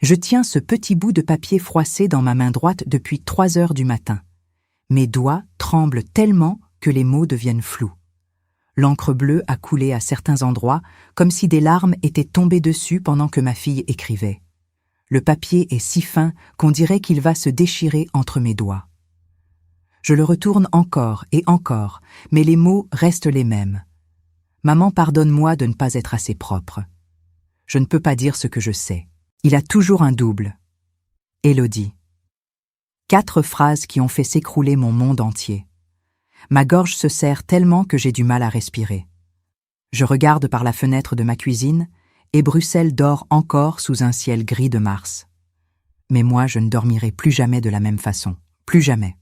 Je tiens ce petit bout de papier froissé dans ma main droite depuis 3 heures du matin. Mes doigts tremblent tellement que les mots deviennent flous. L'encre bleue a coulé à certains endroits, comme si des larmes étaient tombées dessus pendant que ma fille écrivait. Le papier est si fin qu'on dirait qu'il va se déchirer entre mes doigts. Je le retourne encore et encore, mais les mots restent les mêmes. Maman, pardonne-moi de ne pas être assez propre. Je ne peux pas dire ce que je sais. Il a toujours un double. Élodie. 4 phrases qui ont fait s'écrouler mon monde entier. Ma gorge se serre tellement que j'ai du mal à respirer. Je regarde par la fenêtre de ma cuisine et Bruxelles dort encore sous un ciel gris de mars. Mais moi, je ne dormirai plus jamais de la même façon. Plus jamais.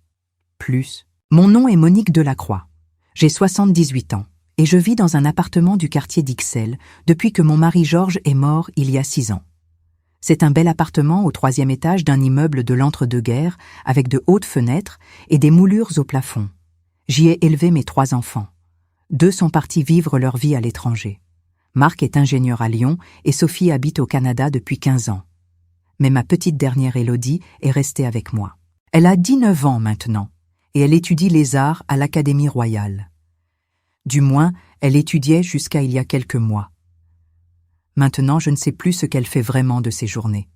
Plus. Mon nom est Monique Delacroix. J'ai 78 ans et je vis dans un appartement du quartier d'Ixelles depuis que mon mari Georges est mort il y a 6 ans. C'est un bel appartement au 3e étage d'un immeuble de l'entre-deux-guerres avec de hautes fenêtres et des moulures au plafond. J'y ai élevé mes 3 enfants. 2 sont partis vivre leur vie à l'étranger. Marc est ingénieur à Lyon et Sophie habite au Canada depuis 15 ans. Mais ma petite dernière Élodie est restée avec moi. Elle a 19 ans maintenant et elle étudie les arts à l'Académie royale. Du moins, elle étudiait jusqu'à il y a quelques mois. Maintenant, je ne sais plus ce qu'elle fait vraiment de ses journées.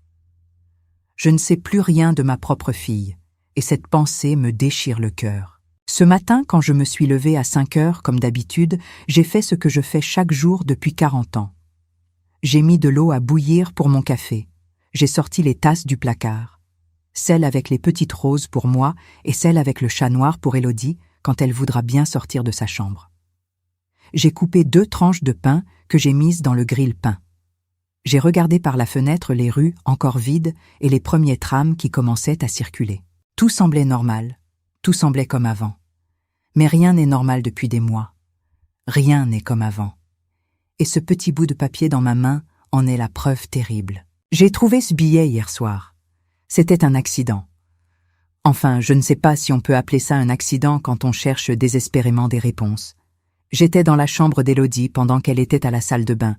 Je ne sais plus rien de ma propre fille, et cette pensée me déchire le cœur. Ce matin, quand je me suis levée à 5 heures, comme d'habitude, j'ai fait ce que je fais chaque jour depuis 40 ans. J'ai mis de l'eau à bouillir pour mon café. J'ai sorti les tasses du placard. Celle avec les petites roses pour moi et celle avec le chat noir pour Élodie quand elle voudra bien sortir de sa chambre. J'ai coupé 2 tranches de pain que j'ai mises dans le grille-pain. J'ai regardé par la fenêtre les rues encore vides et les premiers trams qui commençaient à circuler. Tout semblait normal, tout semblait comme avant. Mais rien n'est normal depuis des mois. Rien n'est comme avant. Et ce petit bout de papier dans ma main en est la preuve terrible. J'ai trouvé ce billet hier soir. C'était un accident. Enfin, je ne sais pas si on peut appeler ça un accident quand on cherche désespérément des réponses. J'étais dans la chambre d'Élodie pendant qu'elle était à la salle de bain.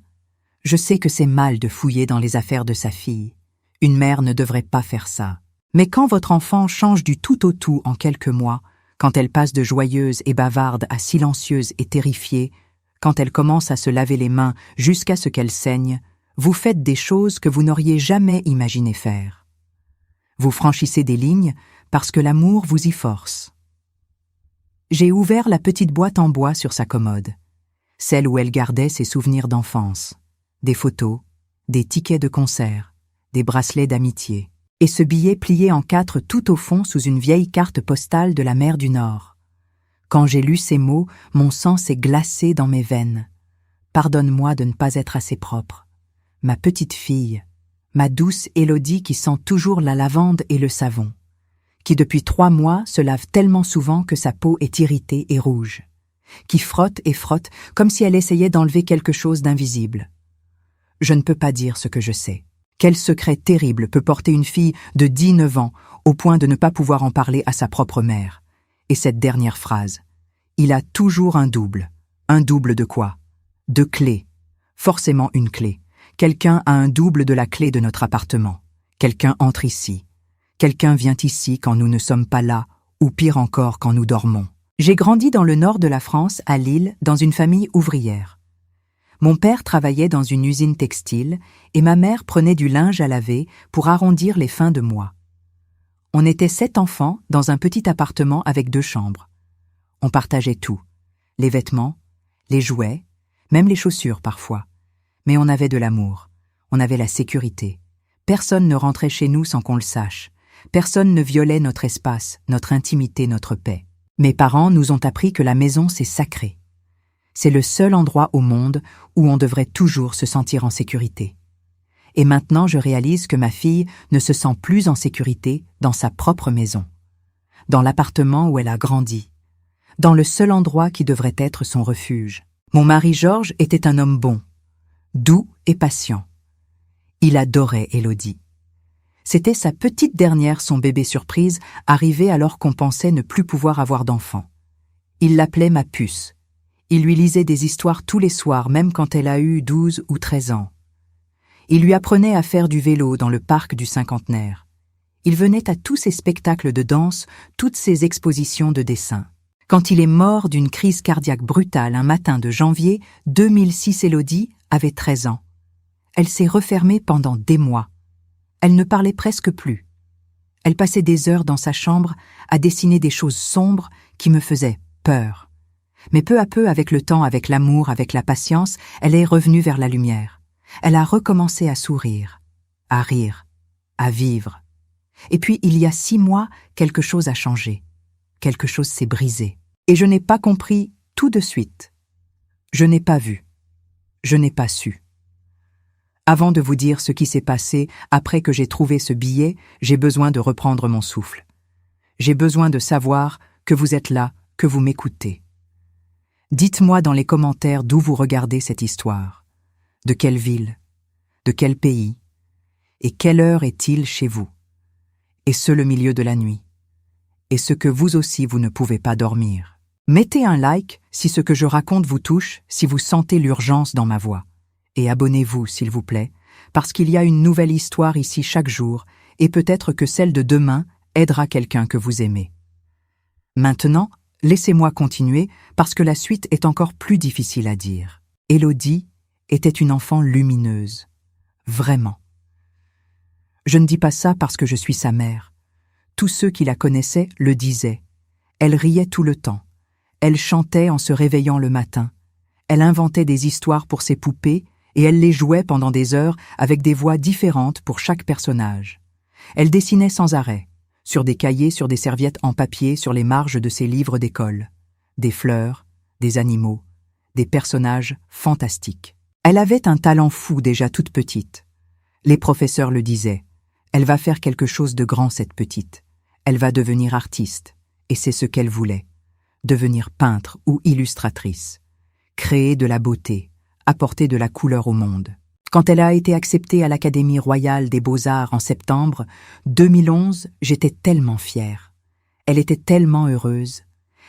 Je sais que c'est mal de fouiller dans les affaires de sa fille. Une mère ne devrait pas faire ça. Mais quand votre enfant change du tout au tout en quelques mois, quand elle passe de joyeuse et bavarde à silencieuse et terrifiée, quand elle commence à se laver les mains jusqu'à ce qu'elle saigne, vous faites des choses que vous n'auriez jamais imaginé faire. Vous franchissez des lignes parce que l'amour vous y force. J'ai ouvert la petite boîte en bois sur sa commode, celle où elle gardait ses souvenirs d'enfance. Des photos, des tickets de concert, des bracelets d'amitié, et ce billet plié en 4 tout au fond sous une vieille carte postale de la mer du Nord. Quand j'ai lu ces mots, mon sang s'est glacé dans mes veines. Pardonne-moi de ne pas être assez propre. Ma petite fille, ma douce Élodie qui sent toujours la lavande et le savon, qui depuis 3 mois se lave tellement souvent que sa peau est irritée et rouge, qui frotte et frotte comme si elle essayait d'enlever quelque chose d'invisible. Je ne peux pas dire ce que je sais. Quel secret terrible peut porter une fille de 19 ans au point de ne pas pouvoir en parler à sa propre mère? Et cette dernière phrase. Il a toujours un double. Un double de quoi? De clés. Forcément une clé. Quelqu'un a un double de la clé de notre appartement. Quelqu'un entre ici. Quelqu'un vient ici quand nous ne sommes pas là, ou pire encore quand nous dormons. J'ai grandi dans le nord de la France, à Lille, dans une famille ouvrière. Mon père travaillait dans une usine textile et ma mère prenait du linge à laver pour arrondir les fins de mois. On était 7 enfants dans un petit appartement avec 2 chambres. On partageait tout, les vêtements, les jouets, même les chaussures parfois. Mais on avait de l'amour, on avait la sécurité. Personne ne rentrait chez nous sans qu'on le sache. Personne ne violait notre espace, notre intimité, notre paix. Mes parents nous ont appris que la maison c'est sacré. C'est le seul endroit au monde où on devrait toujours se sentir en sécurité. Et maintenant, je réalise que ma fille ne se sent plus en sécurité dans sa propre maison, dans l'appartement où elle a grandi, dans le seul endroit qui devrait être son refuge. Mon mari Georges était un homme bon, doux et patient. Il adorait Élodie. C'était sa petite dernière, son bébé surprise, arrivé alors qu'on pensait ne plus pouvoir avoir d'enfant. Il l'appelait ma puce. Il lui lisait des histoires tous les soirs, même quand elle a eu 12 ou 13 ans. Il lui apprenait à faire du vélo dans le parc du Cinquantenaire. Il venait à tous ces spectacles de danse, toutes ces expositions de dessin. Quand il est mort d'une crise cardiaque brutale un matin de janvier 2006, Élodie avait 13 ans. Elle s'est refermée pendant des mois. Elle ne parlait presque plus. Elle passait des heures dans sa chambre à dessiner des choses sombres qui me faisaient peur. Mais peu à peu, avec le temps, avec l'amour, avec la patience, elle est revenue vers la lumière. Elle a recommencé à sourire, à rire, à vivre. Et puis, il y a 6 mois, quelque chose a changé. Quelque chose s'est brisé. Et je n'ai pas compris tout de suite. Je n'ai pas vu. Je n'ai pas su. Avant de vous dire ce qui s'est passé après que j'ai trouvé ce billet, j'ai besoin de reprendre mon souffle. J'ai besoin de savoir que vous êtes là, que vous m'écoutez. Dites-moi dans les commentaires d'où vous regardez cette histoire. De quelle ville? De quel pays? Et quelle heure est-il chez vous? Est-ce le milieu de la nuit? Est-ce que vous aussi vous ne pouvez pas dormir? Mettez un like si ce que je raconte vous touche, si vous sentez l'urgence dans ma voix. Et abonnez-vous, s'il vous plaît, parce qu'il y a une nouvelle histoire ici chaque jour, et peut-être que celle de demain aidera quelqu'un que vous aimez. Maintenant, laissez-moi continuer, parce que la suite est encore plus difficile à dire. Élodie était une enfant lumineuse. Vraiment. Je ne dis pas ça parce que je suis sa mère. Tous ceux qui la connaissaient le disaient. Elle riait tout le temps. Elle chantait en se réveillant le matin. Elle inventait des histoires pour ses poupées et elle les jouait pendant des heures avec des voix différentes pour chaque personnage. Elle dessinait sans arrêt, sur des cahiers, sur des serviettes en papier, sur les marges de ses livres d'école. Des fleurs, des animaux, des personnages fantastiques. Elle avait un talent fou déjà toute petite. Les professeurs le disaient. Elle va faire quelque chose de grand, cette petite. Elle va devenir artiste, et c'est ce qu'elle voulait. Devenir peintre ou illustratrice. Créer de la beauté, apporter de la couleur au monde. Quand elle a été acceptée à l'Académie royale des beaux-arts en septembre 2011, j'étais tellement fière. Elle était tellement heureuse.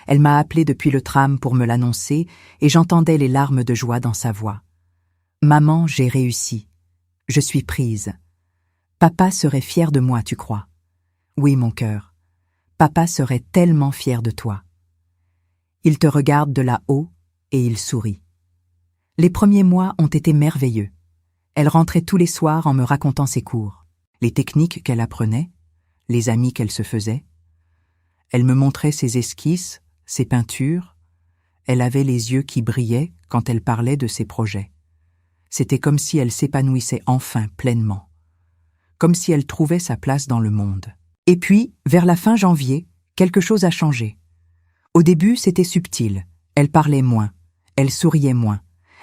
Elle m'a appelée depuis le tram pour me l'annoncer et j'entendais les larmes de joie dans sa voix. « Maman, j'ai réussi. Je suis prise. Papa serait fier de moi, tu crois? Oui, mon cœur. Papa serait tellement fier de toi. » Il te regarde de là-haut et il sourit. Les premiers mois ont été merveilleux. Elle rentrait tous les soirs en me racontant ses cours, les techniques qu'elle apprenait, les amis qu'elle se faisait. Elle me montrait ses esquisses, ses peintures. Elle avait les yeux qui brillaient quand elle parlait de ses projets. C'était comme si elle s'épanouissait enfin pleinement, comme si elle trouvait sa place dans le monde. Et puis, vers la fin janvier, quelque chose a changé. Au début, c'était subtil. Elle parlait moins, elle souriait moins,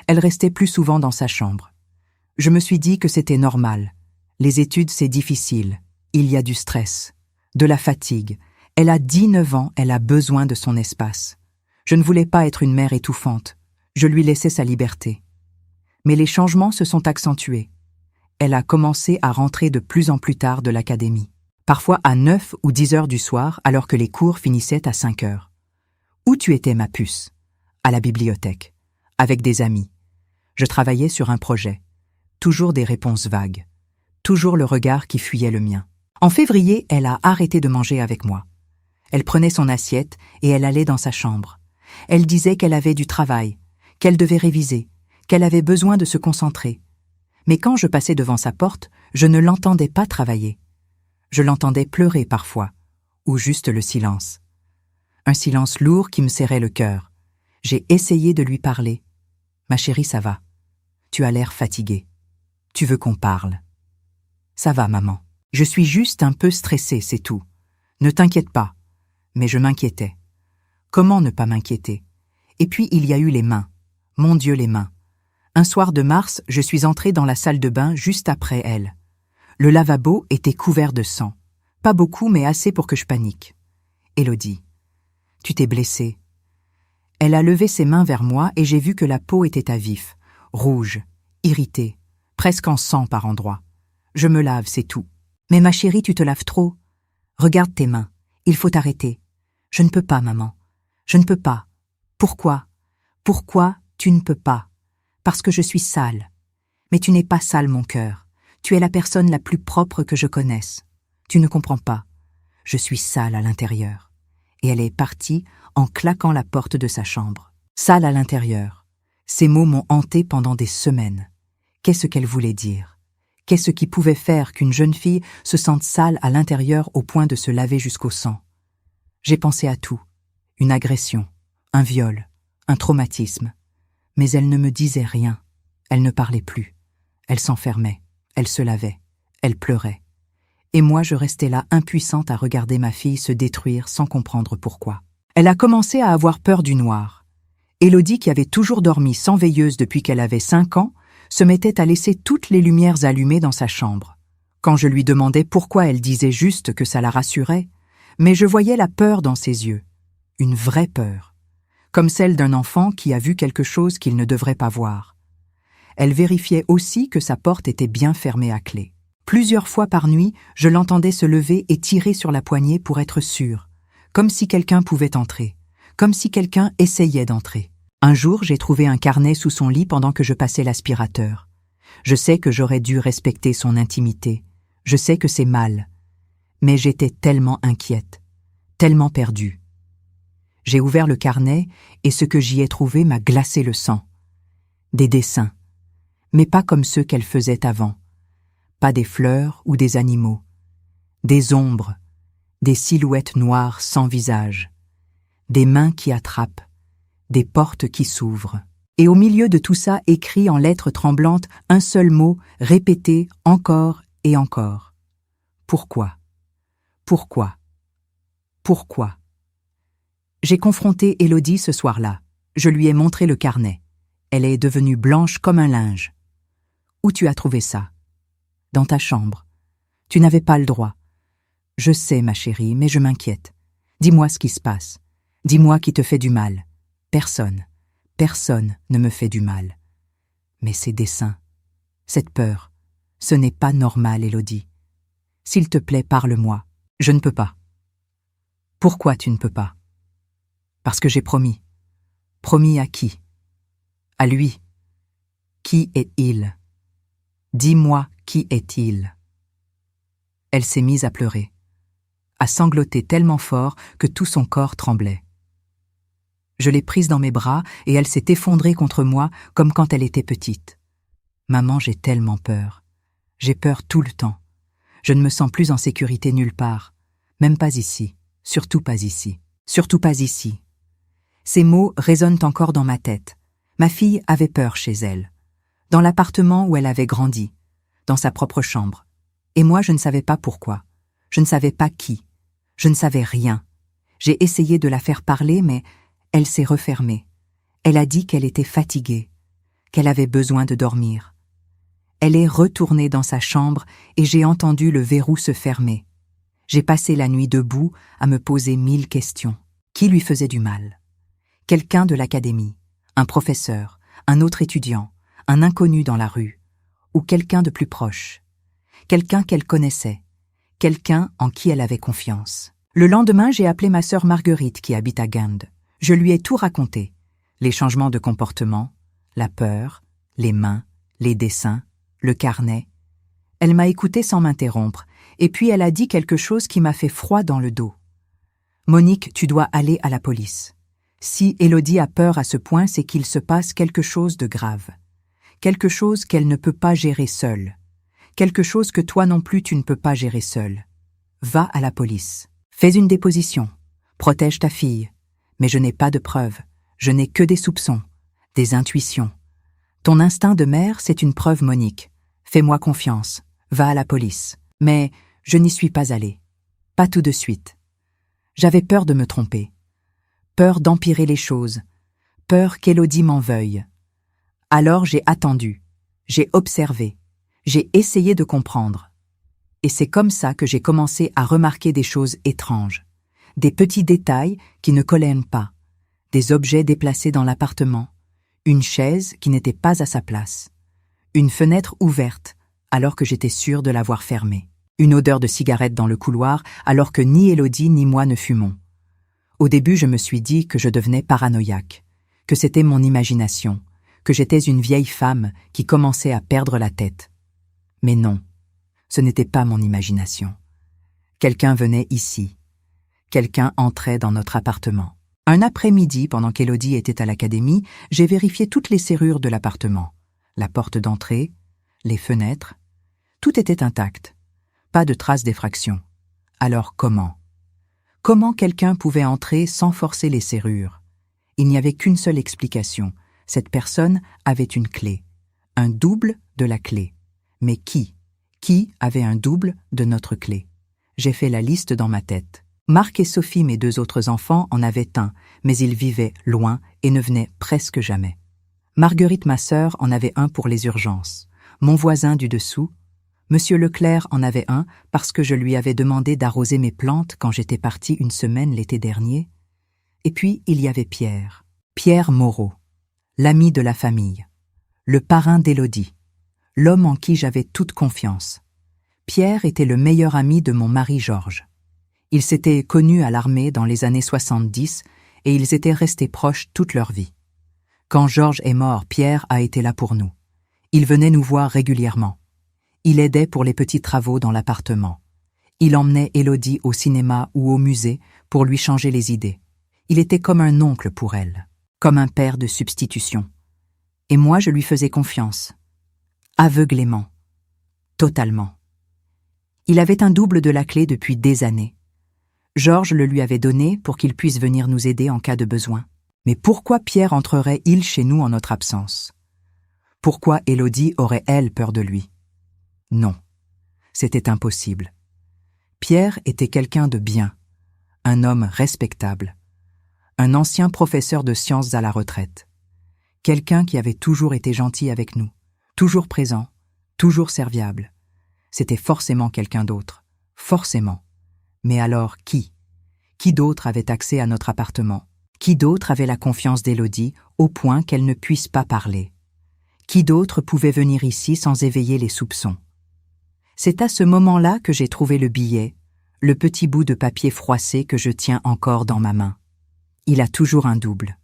elle restait plus souvent dans sa chambre. Je me suis dit que c'était normal. Les études, c'est difficile. Il y a du stress, de la fatigue. Elle a 19 ans, elle a besoin de son espace. Je ne voulais pas être une mère étouffante. Je lui laissais sa liberté. Mais les changements se sont accentués. Elle a commencé à rentrer de plus en plus tard de l'académie. Parfois à 9 ou 10 heures du soir, alors que les cours finissaient à 5 heures. Où tu étais, ma puce? À la bibliothèque, avec des amis. Je travaillais sur un projet. Toujours des réponses vagues. Toujours le regard qui fuyait le mien. En février, elle a arrêté de manger avec moi. Elle prenait son assiette et elle allait dans sa chambre. Elle disait qu'elle avait du travail, qu'elle devait réviser, qu'elle avait besoin de se concentrer. Mais quand je passais devant sa porte, je ne l'entendais pas travailler. Je l'entendais pleurer parfois, ou juste le silence. Un silence lourd qui me serrait le cœur. J'ai essayé de lui parler. « Ma chérie, ça va. Tu as l'air fatiguée. Tu veux qu'on parle. »« Ça va, maman. Je suis juste un peu stressée, c'est tout. Ne t'inquiète pas. » Mais je m'inquiétais. Comment ne pas m'inquiéter? Et puis il y a eu les mains. Mon Dieu, les mains. Un soir de mars, je suis entrée dans la salle de bain juste après elle. Le lavabo était couvert de sang. Pas beaucoup, mais assez pour que je panique. « Élodie, tu t'es blessée. » Elle a levé ses mains vers moi et j'ai vu que la peau était à vif, rouge, irritée, presque en sang par endroits. Je me lave, c'est tout. « Mais ma chérie, tu te laves trop. Regarde tes mains. Il faut t'arrêter. »« Je ne peux pas, maman. Je ne peux pas. »« Pourquoi? Pourquoi tu ne peux pas? »« Parce que je suis sale. »« Mais tu n'es pas sale, mon cœur. Tu es la personne la plus propre que je connaisse. Tu ne comprends pas. Je suis sale à l'intérieur. » Et elle est partie en claquant la porte de sa chambre. Sale à l'intérieur. Ces mots m'ont hanté pendant des semaines. Qu'est-ce qu'elle voulait dire? Qu'est-ce qui pouvait faire qu'une jeune fille se sente sale à l'intérieur au point de se laver jusqu'au sang? J'ai pensé à tout. Une agression, un viol, un traumatisme. Mais elle ne me disait rien. Elle ne parlait plus. Elle s'enfermait. Elle se lavait. Elle pleurait. Et moi, je restais là impuissante à regarder ma fille se détruire sans comprendre pourquoi. Elle a commencé à avoir peur du noir. Élodie, qui avait toujours dormi sans veilleuse depuis qu'elle avait 5 ans, se mettait à laisser toutes les lumières allumées dans sa chambre. Quand je lui demandais pourquoi, elle disait juste que ça la rassurait, mais je voyais la peur dans ses yeux. Une vraie peur. Comme celle d'un enfant qui a vu quelque chose qu'il ne devrait pas voir. Elle vérifiait aussi que sa porte était bien fermée à clé. Plusieurs fois par nuit, je l'entendais se lever et tirer sur la poignée pour être sûre, comme si quelqu'un pouvait entrer, comme si quelqu'un essayait d'entrer. Un jour, j'ai trouvé un carnet sous son lit pendant que je passais l'aspirateur. Je sais que j'aurais dû respecter son intimité. Je sais que c'est mal. Mais j'étais tellement inquiète, tellement perdue. J'ai ouvert le carnet et ce que j'y ai trouvé m'a glacé le sang. Des dessins, mais pas comme ceux qu'elle faisait avant. Pas des fleurs ou des animaux. Des ombres, des silhouettes noires sans visage. Des mains qui attrapent, des portes qui s'ouvrent. Et au milieu de tout ça, écrit en lettres tremblantes, un seul mot, répété encore et encore. Pourquoi? Pourquoi? Pourquoi? J'ai confronté Élodie ce soir-là. Je lui ai montré le carnet. Elle est devenue blanche comme un linge. Où tu as trouvé ça? Dans ta chambre. Tu n'avais pas le droit. Je sais, ma chérie, mais je m'inquiète. Dis-moi ce qui se passe. Dis-moi qui te fait du mal. Personne ne me fait du mal. Mais ces dessins, cette peur, ce n'est pas normal, Élodie. S'il te plaît, parle-moi. Je ne peux pas. Pourquoi tu ne peux pas? Parce que j'ai promis. Promis à qui? À lui. Qui est-il? Dis-moi, qui est-il? Elle s'est mise à pleurer, à sangloter tellement fort que tout son corps tremblait. Je l'ai prise dans mes bras et elle s'est effondrée contre moi comme quand elle était petite. Maman, j'ai tellement peur. J'ai peur tout le temps. Je ne me sens plus en sécurité nulle part. Même pas ici. Surtout pas ici. Surtout pas ici. Ces mots résonnent encore dans ma tête. Ma fille avait peur chez elle. Dans l'appartement où elle avait grandi. Dans sa propre chambre. Et moi, je ne savais pas pourquoi. Je ne savais pas qui. Je ne savais rien. J'ai essayé de la faire parler, mais elle s'est refermée. Elle a dit qu'elle était fatiguée, qu'elle avait besoin de dormir. Elle est retournée dans sa chambre et j'ai entendu le verrou se fermer. J'ai passé la nuit debout à me poser 1000 questions. Qui lui faisait du mal? Quelqu'un de l'académie, un professeur, un autre étudiant, un inconnu dans la rue, ou quelqu'un de plus proche. Quelqu'un qu'elle connaissait, quelqu'un en qui elle avait confiance. Le lendemain, j'ai appelé ma sœur Marguerite qui habite à Gand. Je lui ai tout raconté. Les changements de comportement, la peur, les mains, les dessins, le carnet. Elle m'a écouté sans m'interrompre, et puis elle a dit quelque chose qui m'a fait froid dans le dos. « Monique, tu dois aller à la police. Si Élodie a peur à ce point, c'est qu'il se passe quelque chose de grave. Quelque chose qu'elle ne peut pas gérer seule. Quelque chose que toi non plus tu ne peux pas gérer seule. Va à la police. Fais une déposition. Protège ta fille. Mais je n'ai pas de preuves. Je n'ai que des soupçons, des intuitions. Ton instinct de mère, c'est une preuve, Monique. Fais-moi confiance. Va à la police. » Mais je n'y suis pas allée. Pas tout de suite. J'avais peur de me tromper. Peur d'empirer les choses. Peur qu'Élodie m'en veuille. Alors j'ai attendu. J'ai observé. J'ai essayé de comprendre. Et c'est comme ça que j'ai commencé à remarquer des choses étranges. Des petits détails qui ne collaient pas. Des objets déplacés dans l'appartement. Une chaise qui n'était pas à sa place. Une fenêtre ouverte, alors que j'étais sûre de l'avoir fermée. Une odeur de cigarette dans le couloir, alors que ni Élodie ni moi ne fumons. Au début, je me suis dit que je devenais paranoïaque, que c'était mon imagination, que j'étais une vieille femme qui commençait à perdre la tête. Mais non, Ce n'était pas mon imagination. Quelqu'un venait ici. Quelqu'un entrait dans notre appartement. Un après-midi, pendant qu'Élodie était à l'académie, j'ai vérifié toutes les serrures de l'appartement. La porte d'entrée, les fenêtres. Tout était intact. Pas de traces d'effraction. Alors comment? Comment quelqu'un pouvait entrer sans forcer les serrures? Il n'y avait qu'une seule explication. Cette personne avait une clé. Un double de la clé. Mais qui? Qui avait un double de notre clé? J'ai fait la liste dans ma tête. Marc et Sophie, mes 2 autres enfants, en avaient un, mais ils vivaient loin et ne venaient presque jamais. Marguerite, ma sœur, en avait un pour les urgences. Mon voisin du dessous, Monsieur Leclerc, en avait un parce que je lui avais demandé d'arroser mes plantes quand j'étais partie une semaine l'été dernier. Et puis, il y avait Pierre. Pierre Moreau, l'ami de la famille, le parrain d'Élodie, l'homme en qui j'avais toute confiance. Pierre était le meilleur ami de mon mari Georges. Ils s'étaient connus à l'armée dans les années 70 et ils étaient restés proches toute leur vie. Quand Georges est mort, Pierre a été là pour nous. Il venait nous voir régulièrement. Il aidait pour les petits travaux dans l'appartement. Il emmenait Élodie au cinéma ou au musée pour lui changer les idées. Il était comme un oncle pour elle, comme un père de substitution. Et moi, je lui faisais confiance. Aveuglément. Totalement. Il avait un double de la clé depuis des années. Georges le lui avait donné pour qu'il puisse venir nous aider en cas de besoin. Mais pourquoi Pierre entrerait-il chez nous en notre absence? Pourquoi Élodie aurait-elle peur de lui? Non, c'était impossible. Pierre était quelqu'un de bien, un homme respectable, un ancien professeur de sciences à la retraite, quelqu'un qui avait toujours été gentil avec nous, toujours présent, toujours serviable. C'était forcément quelqu'un d'autre, forcément. Mais alors qui? Qui d'autre avait accès à notre appartement? Qui d'autre avait la confiance d'Élodie au point qu'elle ne puisse pas parler? Qui d'autre pouvait venir ici sans éveiller les soupçons? C'est à ce moment-là que j'ai trouvé le billet, le petit bout de papier froissé que je tiens encore dans ma main. Il a toujours un double.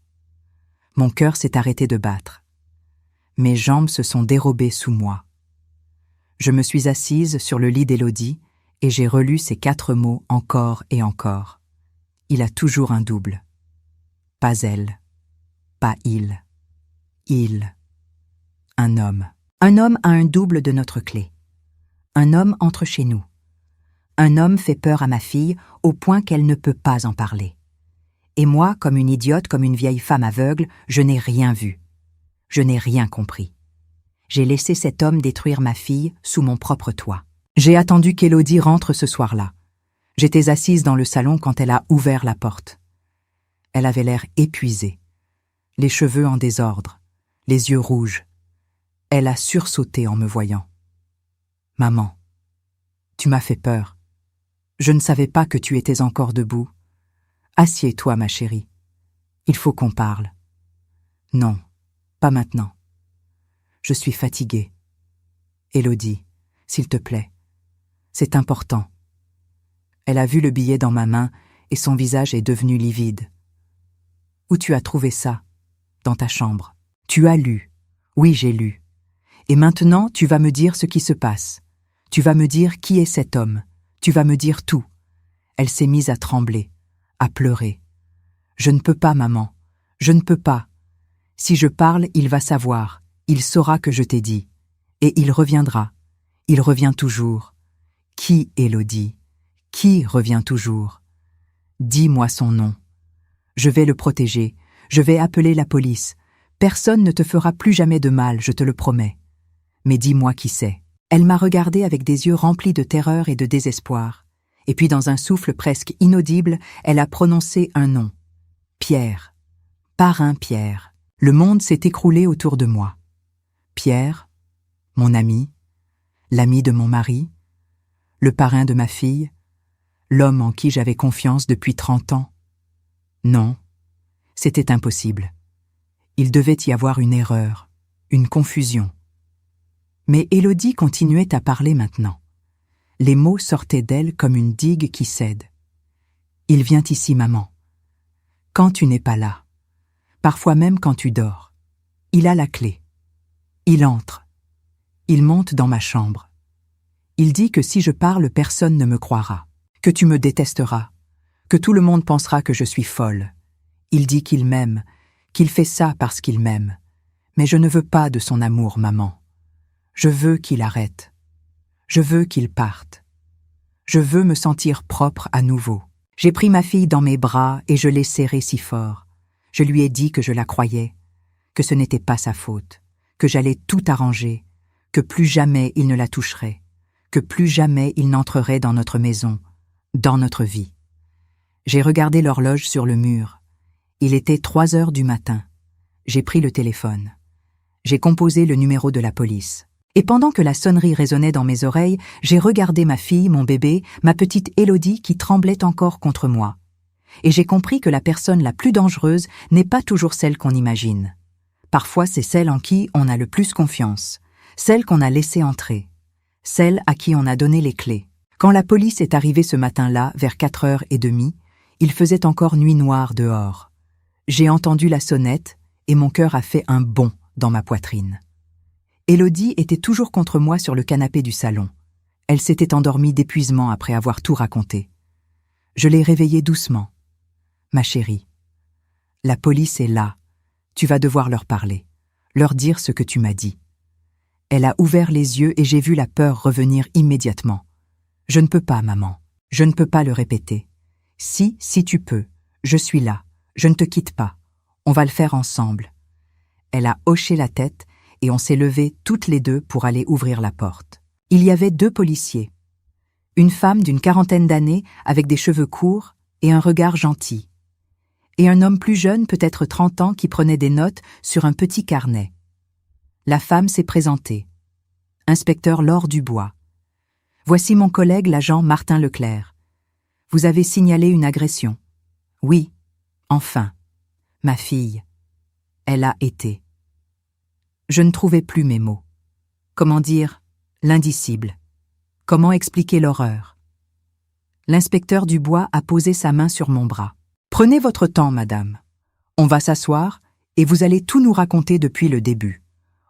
Mon cœur s'est arrêté de battre. Mes jambes se sont dérobées sous moi. Je me suis assise sur le lit d'Élodie et j'ai relu ces 4 mots encore et encore. Il a toujours un double. Pas elle, pas il. Il. Un homme. Un homme a un double de notre clé. Un homme entre chez nous. Un homme fait peur à ma fille au point qu'elle ne peut pas en parler. Et moi, comme une idiote, comme une vieille femme aveugle, je n'ai rien vu. Je n'ai rien compris. J'ai laissé cet homme détruire ma fille sous mon propre toit. J'ai attendu qu'Élodie rentre ce soir-là. J'étais assise dans le salon quand elle a ouvert la porte. Elle avait l'air épuisée, les cheveux en désordre, les yeux rouges. Elle a sursauté en me voyant. « Maman, tu m'as fait peur. Je ne savais pas que tu étais encore debout. Assieds-toi, ma chérie. Il faut qu'on parle. » « Non, pas maintenant. Je suis fatiguée. Élodie, s'il te plaît. C'est important. » Elle a vu le billet dans ma main et son visage est devenu livide. « Où tu as trouvé ça? Dans ta chambre. Tu as lu. Oui, j'ai lu. Et maintenant, tu vas me dire ce qui se passe. Tu vas me dire qui est cet homme. Tu vas me dire tout. » Elle s'est mise à trembler, à pleurer. « Je ne peux pas, maman. Je ne peux pas. Si je parle, il va savoir. Il saura que je t'ai dit. Et il reviendra. Il revient toujours. Qui, Élodie? Qui revient toujours? Dis-moi son nom. Je vais le protéger. Je vais appeler la police. Personne ne te fera plus jamais de mal, je te le promets. Mais dis-moi qui c'est. » Elle m'a regardée avec des yeux remplis de terreur et de désespoir. Et puis dans un souffle presque inaudible, elle a prononcé un nom. Pierre. Parrain Pierre. Le monde s'est écroulé autour de moi. Pierre, mon ami, l'ami de mon mari, le parrain de ma fille, l'homme en qui j'avais confiance depuis 30 ans. Non, c'était impossible. Il devait y avoir une erreur, une confusion. Mais Élodie continuait à parler maintenant. Les mots sortaient d'elle comme une digue qui cède. « Il vient ici, maman. Quand tu n'es pas là. Parfois même quand tu dors. Il a la clé. Il entre. Il monte dans ma chambre. Il dit que si je parle, personne ne me croira, que tu me détesteras, que tout le monde pensera que je suis folle. Il dit qu'il m'aime, qu'il fait ça parce qu'il m'aime. Mais je ne veux pas de son amour, maman. Je veux qu'il arrête. Je veux qu'il parte. Je veux me sentir propre à nouveau. J'ai pris ma fille dans mes bras et je l'ai serrée si fort. Je lui ai dit que je la croyais, que ce n'était pas sa faute, que j'allais tout arranger, que plus jamais il ne la toucherait, que plus jamais il n'entrerait dans notre maison, dans notre vie. J'ai regardé l'horloge sur le mur. Il était 3 heures du matin. J'ai pris le téléphone. J'ai composé le numéro de la police. Et pendant que la sonnerie résonnait dans mes oreilles, j'ai regardé ma fille, mon bébé, ma petite Élodie qui tremblait encore contre moi. Et j'ai compris que la personne la plus dangereuse n'est pas toujours celle qu'on imagine. Parfois, c'est celle en qui on a le plus confiance, celle qu'on a laissée entrer, celle à qui on a donné les clés. Quand la police est arrivée ce matin-là, vers 4h30, il faisait encore nuit noire dehors. J'ai entendu la sonnette et mon cœur a fait un bond dans ma poitrine. Élodie était toujours contre moi sur le canapé du salon. Elle s'était endormie d'épuisement après avoir tout raconté. Je l'ai réveillée doucement. « Ma chérie, la police est là. Tu vas devoir leur parler, leur dire ce que tu m'as dit. » Elle a ouvert les yeux et j'ai vu la peur revenir immédiatement. « Je ne peux pas, maman. Je ne peux pas le répéter. Si tu peux. Je suis là. Je ne te quitte pas. On va le faire ensemble. » Elle a hoché la tête et on s'est levés toutes les deux pour aller ouvrir la porte. Il y avait 2 policiers. Une femme d'une 40aine d'années avec des cheveux courts et un regard gentil. Et un homme plus jeune, peut-être 30 ans, qui prenait des notes sur un petit carnet. La femme s'est présentée. Inspecteur Laure Dubois. Voici mon collègue, l'agent Martin Leclerc. Vous avez signalé une agression. Oui, enfin. Ma fille. Elle a été. Je ne trouvais plus mes mots. Comment dire l'indicible? Comment expliquer l'horreur? L'inspecteur Dubois a posé sa main sur mon bras. Prenez votre temps, madame. On va s'asseoir et vous allez tout nous raconter depuis le début.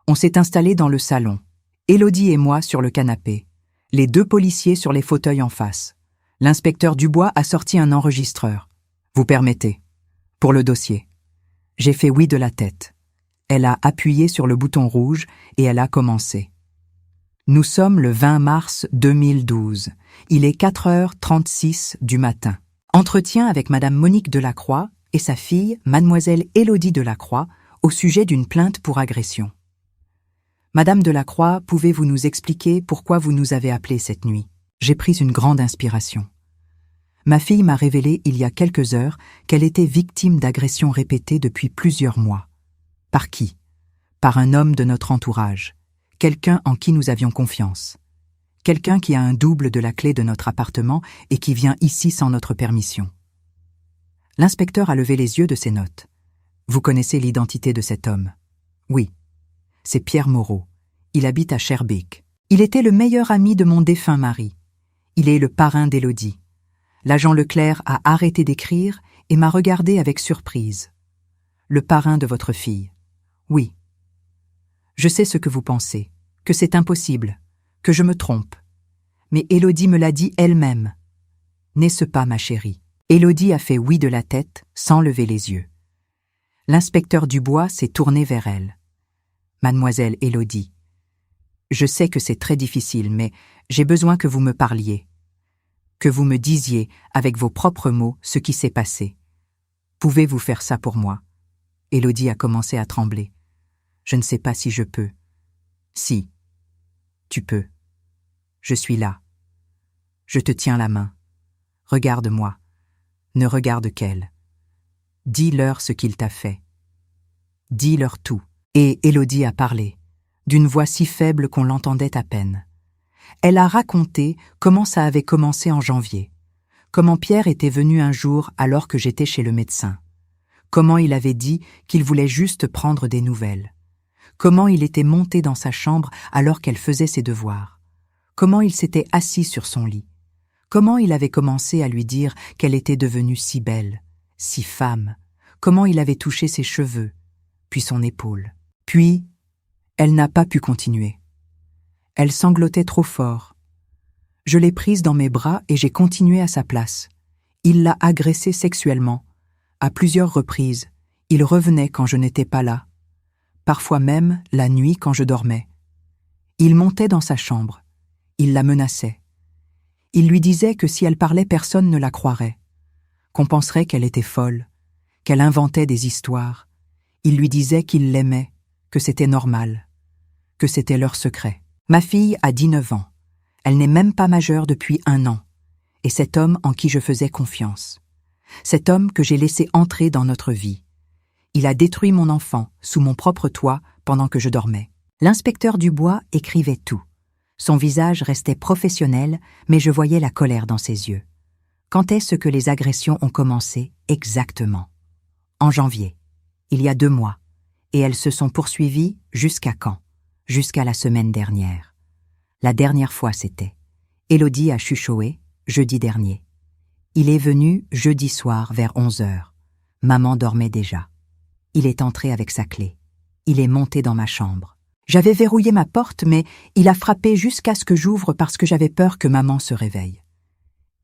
On s'est installé dans le salon. Élodie et moi sur le canapé. Les 2 policiers sur les fauteuils en face. L'inspecteur Dubois a sorti un enregistreur. Vous permettez. Pour le dossier. J'ai fait oui de la tête. Elle a appuyé sur le bouton rouge et elle a commencé. Nous sommes le 20 mars 2012. Il est 4h36 du matin. Entretien avec Madame Monique Delacroix et sa fille, Mademoiselle Élodie Delacroix, au sujet d'une plainte pour agression. Madame Delacroix, pouvez-vous nous expliquer pourquoi vous nous avez appelés cette nuit? J'ai pris une grande inspiration. Ma fille m'a révélé il y a quelques heures qu'elle était victime d'agressions répétées depuis plusieurs mois. Par qui? Par un homme de notre entourage, quelqu'un en qui nous avions confiance. Quelqu'un qui a un double de la clé de notre appartement et qui vient ici sans notre permission. L'inspecteur a levé les yeux de ses notes. Vous connaissez l'identité de cet homme? Oui. C'est Pierre Moreau. Il habite à Schaerbeek. Il était le meilleur ami de mon défunt mari. Il est le parrain d'Élodie. L'agent Leclerc a arrêté d'écrire et m'a regardé avec surprise. Le parrain de votre fille. Oui. Je sais ce que vous pensez, que c'est impossible, que je me trompe. Mais Élodie me l'a dit elle-même. N'est-ce pas, ma chérie? Élodie a fait oui de la tête, sans lever les yeux. L'inspecteur Dubois s'est tourné vers elle. Mademoiselle Élodie, je sais que c'est très difficile, mais j'ai besoin que vous me parliez. Que vous me disiez, avec vos propres mots, ce qui s'est passé. Pouvez-vous faire ça pour moi? Élodie a commencé à trembler. Je ne sais pas si je peux. Si. Tu peux. Je suis là. Je te tiens la main. Regarde-moi. Ne regarde qu'elle. Dis-leur ce qu'il t'a fait. Dis-leur tout. Et Élodie a parlé, d'une voix si faible qu'on l'entendait à peine. Elle a raconté comment ça avait commencé en janvier, comment Pierre était venu un jour alors que j'étais chez le médecin, comment il avait dit qu'il voulait juste prendre des nouvelles, comment il était monté dans sa chambre alors qu'elle faisait ses devoirs, comment il s'était assis sur son lit, comment il avait commencé à lui dire qu'elle était devenue si belle, si femme, comment il avait touché ses cheveux, puis son épaule. Puis, elle n'a pas pu continuer. Elle sanglotait trop fort. Je l'ai prise dans mes bras et j'ai continué à sa place. Il l'a agressée sexuellement. À plusieurs reprises, il revenait quand je n'étais pas là. Parfois même la nuit quand je dormais. Il montait dans sa chambre. Il la menaçait. Il lui disait que si elle parlait, personne ne la croirait. Qu'on penserait qu'elle était folle, qu'elle inventait des histoires. Il lui disait qu'il l'aimait, que c'était normal, que c'était leur secret. Ma fille a 19 ans. Elle n'est même pas majeure depuis 1 an. Et cet homme en qui je faisais confiance. Cet homme que j'ai laissé entrer dans notre vie. Il a détruit mon enfant sous mon propre toit pendant que je dormais. L'inspecteur Dubois écrivait tout. Son visage restait professionnel, mais je voyais la colère dans ses yeux. Quand est-ce que les agressions ont commencé exactement? En janvier, il y a 2 mois, et elles se sont poursuivies jusqu'à quand? Jusqu'à la semaine dernière. La dernière fois c'était. Élodie a chuchoé, jeudi dernier. Il est venu jeudi soir vers 11h. Maman dormait déjà. Il est entré avec sa clé. Il est monté dans ma chambre. J'avais verrouillé ma porte, mais il a frappé jusqu'à ce que j'ouvre parce que j'avais peur que maman se réveille.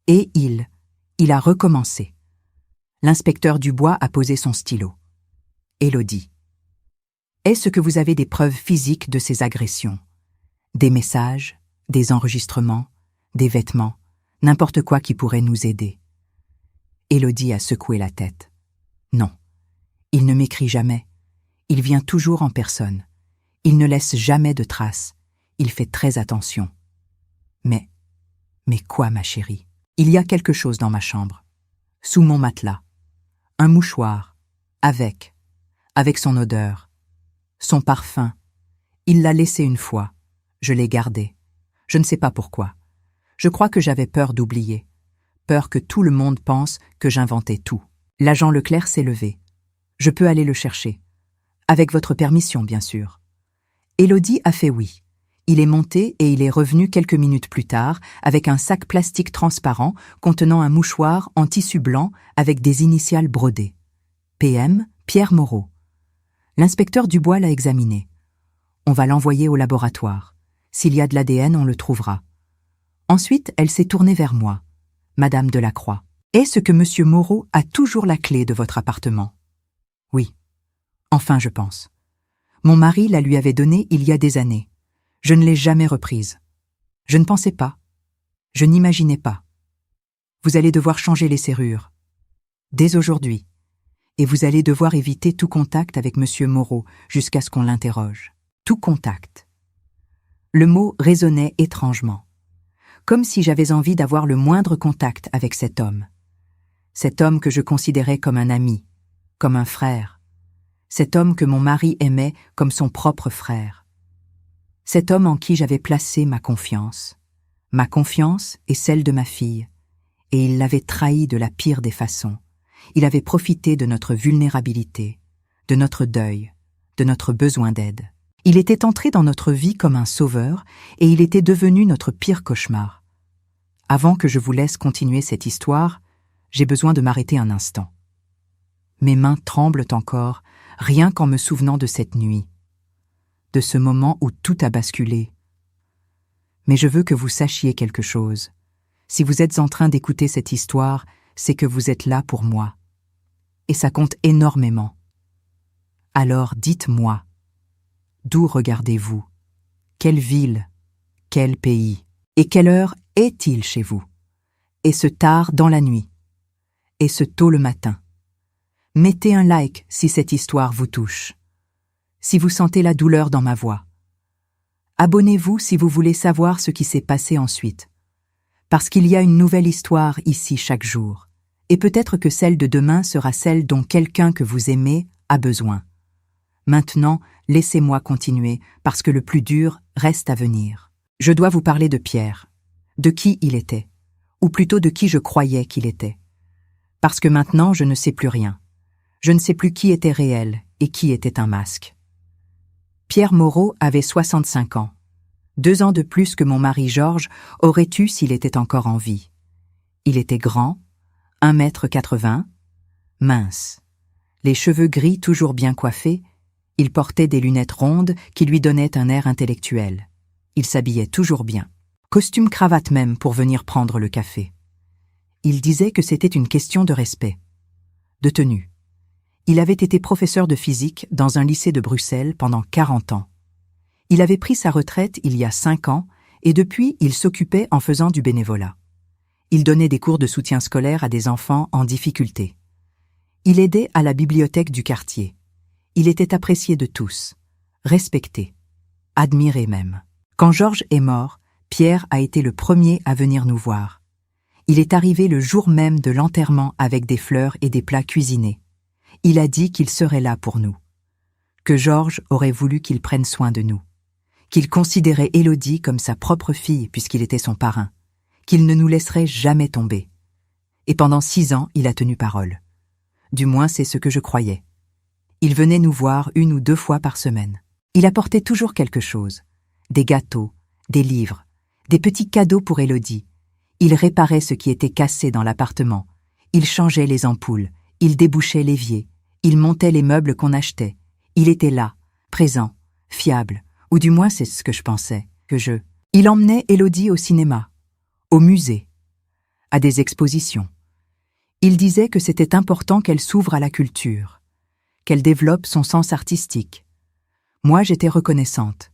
Et il a recommencé. L'inspecteur Dubois a posé son stylo. Élodie. Est-ce que vous avez des preuves physiques de ces agressions? Des messages, des enregistrements, des vêtements, n'importe quoi qui pourrait nous aider. Élodie a secoué la tête. Non. Il ne m'écrit jamais. Il vient toujours en personne. Il ne laisse jamais de traces. Il fait très attention. Mais quoi, ma chérie? Il y a quelque chose dans ma chambre. Sous mon matelas. Un mouchoir. Avec son odeur. Son parfum. Il l'a laissé une fois. Je l'ai gardé. Je ne sais pas pourquoi. Je crois que j'avais peur d'oublier. Peur que tout le monde pense que j'inventais tout. L'agent Leclerc s'est levé. Je peux aller le chercher. Avec votre permission, bien sûr. Élodie a fait oui. Il est monté et il est revenu quelques minutes plus tard avec un sac plastique transparent contenant un mouchoir en tissu blanc avec des initiales brodées. PM, Pierre Moreau. L'inspecteur Dubois l'a examiné. On va l'envoyer au laboratoire. S'il y a de l'ADN, on le trouvera. Ensuite, elle s'est tournée vers moi. Madame Delacroix. Est-ce que Monsieur Moreau a toujours la clé de votre appartement? Oui. Enfin, je pense. Mon mari la lui avait donnée il y a des années. Je ne l'ai jamais reprise. Je ne pensais pas. Je n'imaginais pas. Vous allez devoir changer les serrures. Dès aujourd'hui. Et vous allez devoir éviter tout contact avec Monsieur Moreau jusqu'à ce qu'on l'interroge. Tout contact. Le mot résonnait étrangement. Comme si j'avais envie d'avoir le moindre contact avec cet homme. Cet homme que je considérais comme un ami, comme un frère. Cet homme que mon mari aimait comme son propre frère. Cet homme en qui j'avais placé ma confiance et celle de ma fille, et il l'avait trahi de la pire des façons. Il avait profité de notre vulnérabilité, de notre deuil, de notre besoin d'aide. Il était entré dans notre vie comme un sauveur, et il était devenu notre pire cauchemar. Avant que je vous laisse continuer cette histoire, j'ai besoin de m'arrêter un instant. Mes mains tremblent encore, rien qu'en me souvenant de cette nuit, de ce moment où tout a basculé. Mais je veux que vous sachiez quelque chose. Si vous êtes en train d'écouter cette histoire, c'est que vous êtes là pour moi. Et ça compte énormément. Alors dites-moi, d'où regardez-vous? Quelle ville? Quel pays? Et quelle heure est-il chez vous? Est-ce tard dans la nuit? Est-ce tôt le matin? Mettez un like si cette histoire vous touche. Si vous sentez la douleur dans ma voix. Abonnez-vous si vous voulez savoir ce qui s'est passé ensuite. Parce qu'il y a une nouvelle histoire ici chaque jour. Et peut-être que celle de demain sera celle dont quelqu'un que vous aimez a besoin. Maintenant, laissez-moi continuer, parce que le plus dur reste à venir. Je dois vous parler de Pierre, de qui il était, ou plutôt de qui je croyais qu'il était. Parce que maintenant, je ne sais plus rien. Je ne sais plus qui était réel et qui était un masque. Pierre Moreau avait 65 ans. 2 ans de plus que mon mari Georges aurait eu s'il était encore en vie. Il était grand, 1,80 m, mince. Les cheveux gris toujours bien coiffés, il portait des lunettes rondes qui lui donnaient un air intellectuel. Il s'habillait toujours bien. costume cravate même pour venir prendre le café. Il disait que c'était une question de respect, de tenue. Il avait été professeur de physique dans un lycée de Bruxelles pendant 40 ans. Il avait pris sa retraite il y a 5 ans et depuis, il s'occupait en faisant du bénévolat. Il donnait des cours de soutien scolaire à des enfants en difficulté. Il aidait à la bibliothèque du quartier. Il était apprécié de tous, respecté, admiré même. Quand Georges est mort, Pierre a été le premier à venir nous voir. Il est arrivé le jour même de l'enterrement avec des fleurs et des plats cuisinés. Il a dit qu'il serait là pour nous, que Georges aurait voulu qu'il prenne soin de nous, qu'il considérait Élodie comme sa propre fille puisqu'il était son parrain, qu'il ne nous laisserait jamais tomber. Et pendant 6 ans, il a tenu parole. Du moins, c'est ce que je croyais. Il venait nous voir 1 ou 2 fois par semaine. Il apportait toujours quelque chose, des gâteaux, des livres, des petits cadeaux pour Élodie. Il réparait ce qui était cassé dans l'appartement. Il changeait les ampoules, il débouchait l'évier, il montait les meubles qu'on achetait. Il était là, présent, fiable, ou du moins c'est ce que je pensais, Il emmenait Élodie au cinéma, au musée, à des expositions. Il disait que c'était important qu'elle s'ouvre à la culture, qu'elle développe son sens artistique. Moi, j'étais reconnaissante.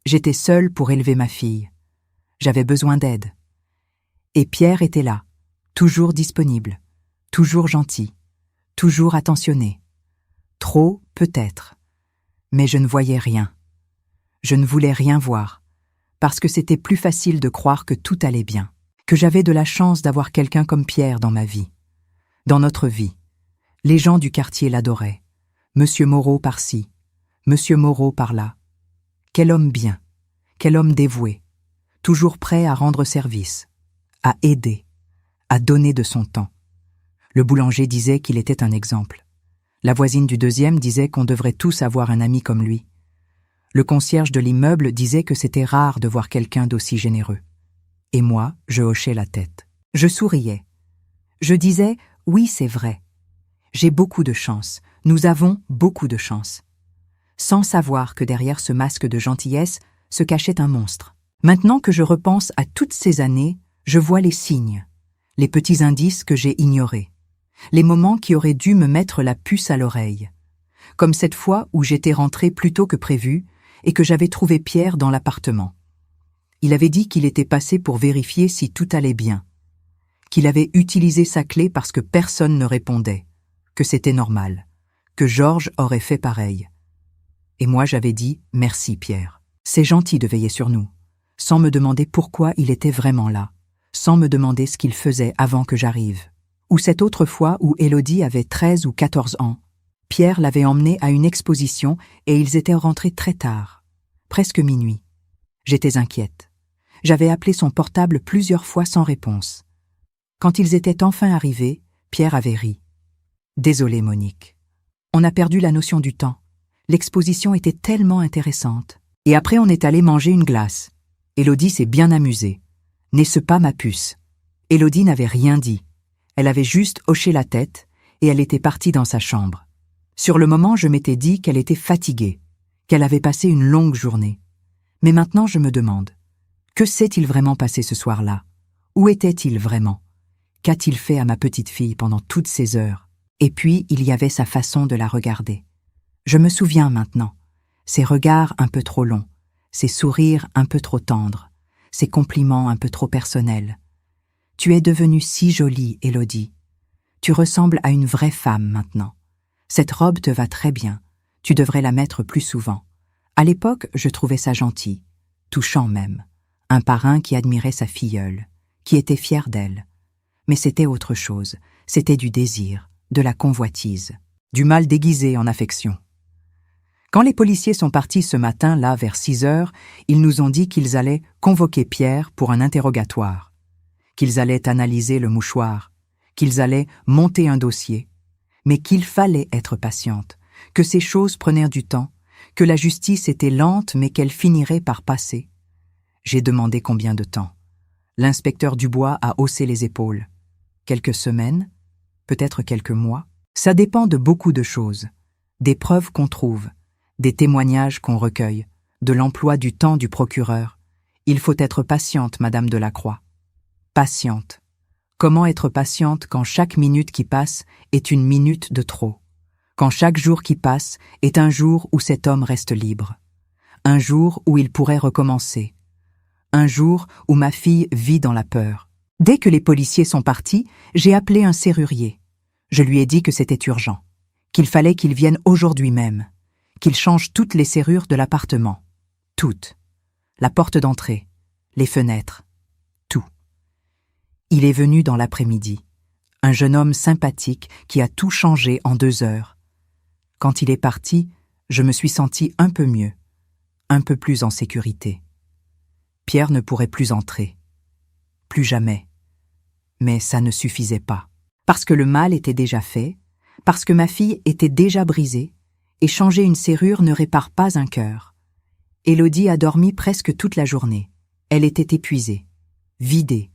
J'étais seule pour élever ma fille. J'avais besoin d'aide. Et Pierre était là, toujours disponible, toujours gentil, toujours attentionné. Trop, peut-être. Mais je ne voyais rien. Je ne voulais rien voir, parce que c'était plus facile de croire que tout allait bien, que j'avais de la chance d'avoir quelqu'un comme Pierre dans ma vie, dans notre vie. Les gens du quartier l'adoraient. Monsieur Moreau par-ci, Monsieur Moreau par-là. Quel homme bien, quel homme dévoué, toujours prêt à rendre service, à aider, à donner de son temps. Le boulanger disait qu'il était un exemple. La voisine du 2e disait qu'on devrait tous avoir un ami comme lui. Le concierge de l'immeuble disait que c'était rare de voir quelqu'un d'aussi généreux. Et moi, je hochais la tête. Je souriais. Je disais, oui, c'est vrai. J'ai beaucoup de chance. Nous avons beaucoup de chance. Sans savoir que derrière ce masque de gentillesse se cachait un monstre. Maintenant que je repense à toutes ces années, je vois les signes, les petits indices que j'ai ignorés, les moments qui auraient dû me mettre la puce à l'oreille. Comme cette fois où j'étais rentrée plus tôt que prévu et que j'avais trouvé Pierre dans l'appartement. Il avait dit qu'il était passé pour vérifier si tout allait bien, qu'il avait utilisé sa clé parce que personne ne répondait, que c'était normal, que Georges aurait fait pareil. Et moi j'avais dit « Merci Pierre, c'est gentil de veiller sur nous », sans me demander pourquoi il était vraiment là, sans me demander ce qu'il faisait avant que j'arrive. Ou cette autre fois où Élodie avait 13 ou 14 ans. Pierre l'avait emmenée à une exposition et ils étaient rentrés très tard, presque minuit. J'étais inquiète. J'avais appelé son portable plusieurs fois sans réponse. Quand ils étaient enfin arrivés, Pierre avait ri. « Désolé, Monique. On a perdu la notion du temps. L'exposition était tellement intéressante. Et après on est allé manger une glace. Élodie s'est bien amusée. N'est-ce pas ma puce ?» Élodie n'avait rien dit. Elle avait juste hoché la tête et elle était partie dans sa chambre. Sur le moment, je m'étais dit qu'elle était fatiguée, qu'elle avait passé une longue journée. Mais maintenant, je me demande, que s'est-il vraiment passé ce soir-là? Où était-il vraiment? Qu'a-t-il fait à ma petite fille pendant toutes ces heures? Et puis, il y avait sa façon de la regarder. Je me souviens maintenant, ses regards un peu trop longs, ses sourires un peu trop tendres, ses compliments un peu trop personnels. « Tu es devenue si jolie, Élodie. Tu ressembles à une vraie femme maintenant. Cette robe te va très bien. Tu devrais la mettre plus souvent. » À l'époque, je trouvais ça gentil, touchant même. Un parrain qui admirait sa filleule, qui était fier d'elle. Mais c'était autre chose. C'était du désir, de la convoitise, du mal déguisé en affection. Quand les policiers sont partis ce matin-là vers 6 heures, ils nous ont dit qu'ils allaient convoquer Pierre pour un interrogatoire, qu'ils allaient analyser le mouchoir, qu'ils allaient monter un dossier, mais qu'il fallait être patiente, que ces choses prenaient du temps, que la justice était lente mais qu'elle finirait par passer. J'ai demandé combien de temps. L'inspecteur Dubois a haussé les épaules. Quelques semaines, peut-être quelques mois. Ça dépend de beaucoup de choses, des preuves qu'on trouve, des témoignages qu'on recueille, de l'emploi du temps du procureur. Il faut être patiente, Madame Delacroix. Patiente. Comment être patiente quand chaque minute qui passe est une minute de trop? Quand chaque jour qui passe est un jour où cet homme reste libre? Un jour où il pourrait recommencer? Un jour où ma fille vit dans la peur? Dès que les policiers sont partis, j'ai appelé un serrurier. Je lui ai dit que c'était urgent, qu'il fallait qu'il vienne aujourd'hui même, qu'il change toutes les serrures de l'appartement. Toutes. La porte d'entrée, les fenêtres, tout. Il est venu dans l'après-midi, un jeune homme sympathique qui a tout changé en 2 heures. Quand il est parti, je me suis sentie un peu mieux, un peu plus en sécurité. Pierre ne pourrait plus entrer. Plus jamais. Mais ça ne suffisait pas. Parce que le mal était déjà fait, parce que ma fille était déjà brisée, et changer une serrure ne répare pas un cœur. Élodie a dormi presque toute la journée. Elle était épuisée, vidée,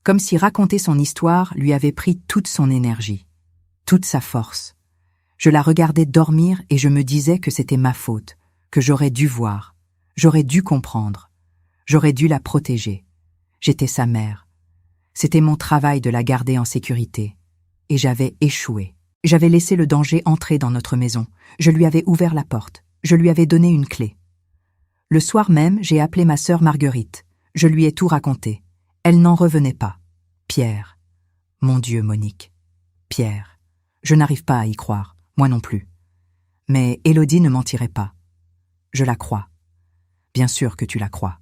comme si raconter son histoire lui avait pris toute son énergie, toute sa force. Je la regardais dormir et je me disais que c'était ma faute, que j'aurais dû voir, j'aurais dû comprendre, j'aurais dû la protéger. J'étais sa mère. C'était mon travail de la garder en sécurité. Et j'avais échoué. J'avais laissé le danger entrer dans notre maison. Je lui avais ouvert la porte. Je lui avais donné une clé. Le soir même, j'ai appelé ma sœur Marguerite. Je lui ai tout raconté. Elle n'en revenait pas. Pierre. Mon Dieu, Monique. Pierre. Je n'arrive pas à y croire. Moi non plus. Mais Élodie ne mentirait pas. Je la crois. Bien sûr que tu la crois.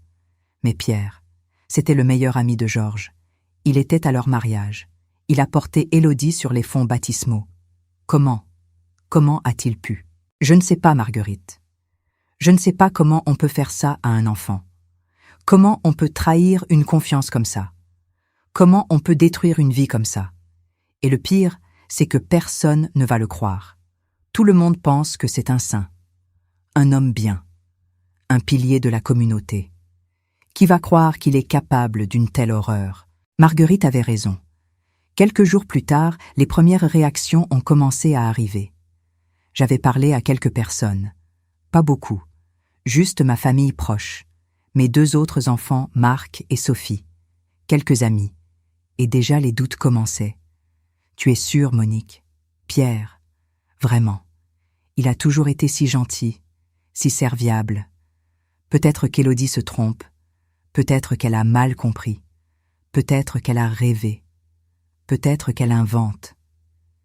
Mais Pierre, c'était le meilleur ami de Georges. Il était à leur mariage. Il a porté Élodie sur les fonds baptismaux. Comment a-t-il pu? Je ne sais pas, Marguerite. Je ne sais pas comment on peut faire ça à un enfant. Comment on peut trahir une confiance comme ça? Comment on peut détruire une vie comme ça? Et le pire, c'est que personne ne va le croire. Tout le monde pense que c'est un saint, un homme bien, un pilier de la communauté. Qui va croire qu'il est capable d'une telle horreur? Marguerite avait raison. Quelques jours plus tard, les premières réactions ont commencé à arriver. J'avais parlé à quelques personnes. Pas beaucoup. Juste ma famille proche. Mes 2 autres enfants, Marc et Sophie. Quelques amis. Et déjà les doutes commençaient. Tu es sûre, Monique? Pierre. Vraiment. Il a toujours été si gentil, si serviable. Peut-être qu'Élodie se trompe. Peut-être qu'elle a mal compris. Peut-être qu'elle a rêvé. Peut-être qu'elle invente.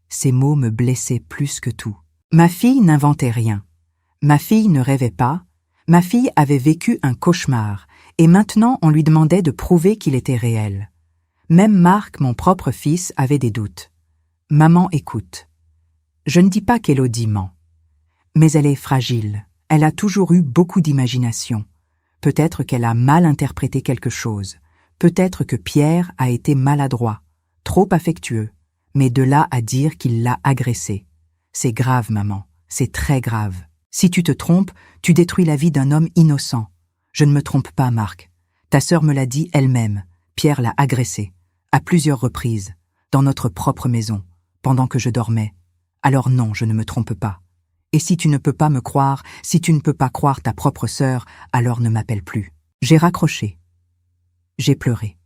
Ces mots me blessaient plus que tout. Ma fille n'inventait rien. Ma fille ne rêvait pas. Ma fille avait vécu un cauchemar, et maintenant on lui demandait de prouver qu'il était réel. Même Marc, mon propre fils, avait des doutes. Maman écoute. Je ne dis pas qu'Élodie ment. Mais elle est fragile. Elle a toujours eu beaucoup d'imagination. Peut-être qu'elle a mal interprété quelque chose. Peut-être que Pierre a été maladroit, trop affectueux. Mais de là à dire qu'il l'a agressée. C'est grave, maman. C'est très grave. Si tu te trompes, tu détruis la vie d'un homme innocent. Je ne me trompe pas, Marc. Ta sœur me l'a dit elle-même. Pierre l'a agressée. À plusieurs reprises. Dans notre propre maison. Pendant que je dormais. Alors non, je ne me trompe pas. Et si tu ne peux pas me croire, si tu ne peux pas croire ta propre sœur, alors ne m'appelle plus. J'ai raccroché. J'ai pleuré.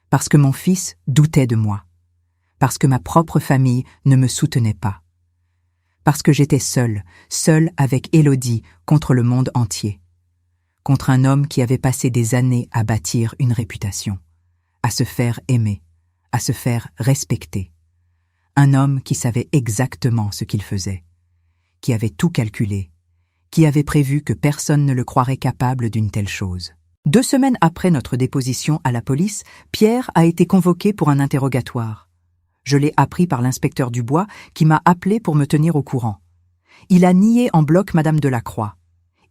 Parce que mon fils doutait de moi. Parce que ma propre famille ne me soutenait pas. Parce que j'étais seule avec Élodie contre le monde entier. Contre un homme qui avait passé des années à bâtir une réputation, à se faire aimer, à se faire respecter. Un homme qui savait exactement ce qu'il faisait, qui avait tout calculé, qui avait prévu que personne ne le croirait capable d'une telle chose. 2 semaines après notre déposition à la police, Pierre a été convoqué pour un interrogatoire. Je l'ai appris par l'inspecteur Dubois qui m'a appelé pour me tenir au courant. Il a nié en bloc Madame Delacroix.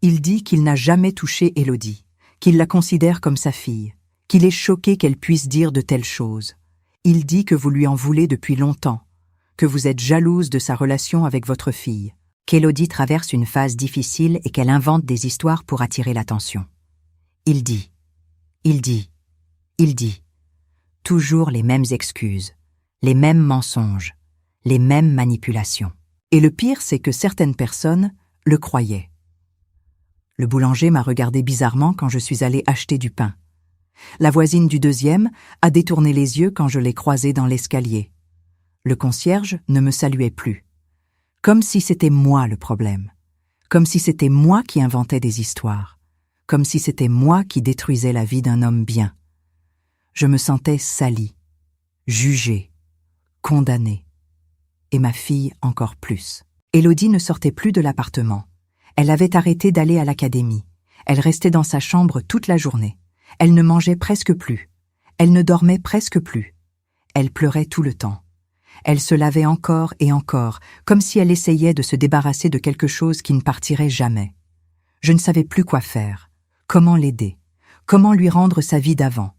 Il dit qu'il n'a jamais touché Élodie, qu'il la considère comme sa fille, qu'il est choqué qu'elle puisse dire de telles choses. Il dit que vous lui en voulez depuis longtemps, que vous êtes jalouse de sa relation avec votre fille, qu'Élodie traverse une phase difficile et qu'elle invente des histoires pour attirer l'attention. Il dit. Toujours les mêmes excuses, les mêmes mensonges, les mêmes manipulations. Et le pire, c'est que certaines personnes le croyaient. Le boulanger m'a regardé bizarrement quand je suis allée acheter du pain. La voisine du deuxième a détourné les yeux quand je l'ai croisée dans l'escalier. Le concierge ne me saluait plus. Comme si c'était moi le problème. Comme si c'était moi qui inventais des histoires. Comme si c'était moi qui détruisais la vie d'un homme bien. Je me sentais salie, jugée, condamnée. Et ma fille encore plus. Élodie ne sortait plus de l'appartement. Elle avait arrêté d'aller à l'académie. Elle restait dans sa chambre toute la journée. Elle ne mangeait presque plus. Elle ne dormait presque plus. Elle pleurait tout le temps. Elle se lavait encore et encore, comme si elle essayait de se débarrasser de quelque chose qui ne partirait jamais. Je ne savais plus quoi faire, comment l'aider, comment lui rendre sa vie d'avant,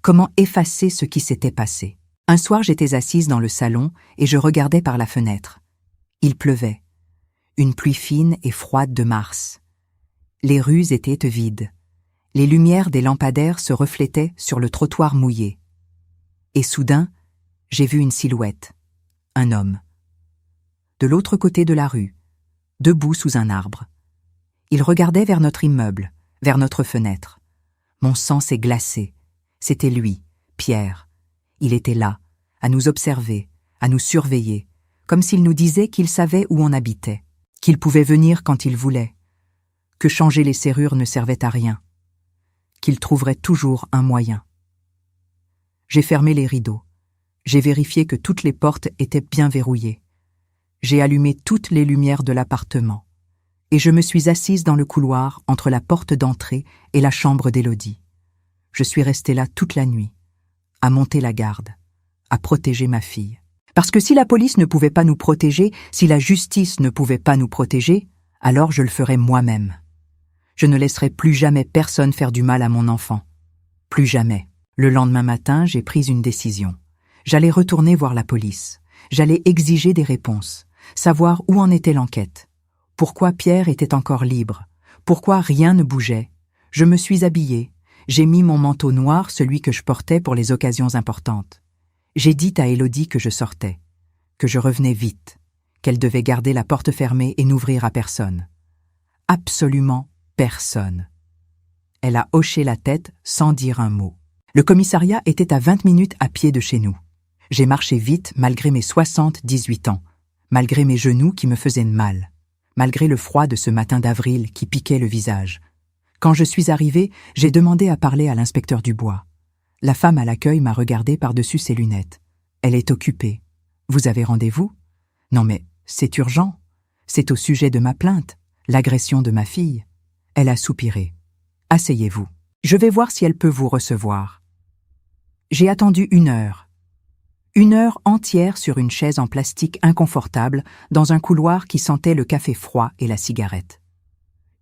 comment effacer ce qui s'était passé. Un soir, j'étais assise dans le salon et je regardais par la fenêtre. Il pleuvait. Une pluie fine et froide de mars. Les rues étaient vides. Les lumières des lampadaires se reflétaient sur le trottoir mouillé. Et soudain, j'ai vu une silhouette, un homme. De l'autre côté de la rue, debout sous un arbre. Il regardait vers notre immeuble, vers notre fenêtre. Mon sang s'est glacé. C'était lui, Pierre. Il était là, à nous observer, à nous surveiller, comme s'il nous disait qu'il savait où on habitait, qu'il pouvait venir quand il voulait, que changer les serrures ne servait à rien, qu'il trouverait toujours un moyen. J'ai fermé les rideaux. J'ai vérifié que toutes les portes étaient bien verrouillées. J'ai allumé toutes les lumières de l'appartement. Et je me suis assise dans le couloir entre la porte d'entrée et la chambre d'Élodie. Je suis restée là toute la nuit, à monter la garde, à protéger ma fille. Parce que si la police ne pouvait pas nous protéger, si la justice ne pouvait pas nous protéger, alors je le ferais moi-même. Je ne laisserai plus jamais personne faire du mal à mon enfant. Plus jamais. Le lendemain matin, j'ai pris une décision. J'allais retourner voir la police. J'allais exiger des réponses, savoir où en était l'enquête. Pourquoi Pierre était encore libre? Pourquoi rien ne bougeait? Je me suis habillée. J'ai mis mon manteau noir, celui que je portais pour les occasions importantes. J'ai dit à Élodie que je sortais, que je revenais vite, qu'elle devait garder la porte fermée et n'ouvrir à personne. Absolument personne. Elle a hoché la tête sans dire un mot. Le commissariat était à 20 minutes à pied de chez nous. J'ai marché vite malgré mes 78 ans, malgré mes genoux qui me faisaient mal, malgré le froid de ce matin d'avril qui piquait le visage. Quand je suis arrivée, j'ai demandé à parler à l'inspecteur Dubois. La femme à l'accueil m'a regardé par-dessus ses lunettes. Elle est occupée. Vous avez rendez-vous? Non mais, c'est urgent. C'est au sujet de ma plainte, l'agression de ma fille. Elle a soupiré. Asseyez-vous. Je vais voir si elle peut vous recevoir. J'ai attendu 1 heure. 1 heure entière sur une chaise en plastique inconfortable dans un couloir qui sentait le café froid et la cigarette.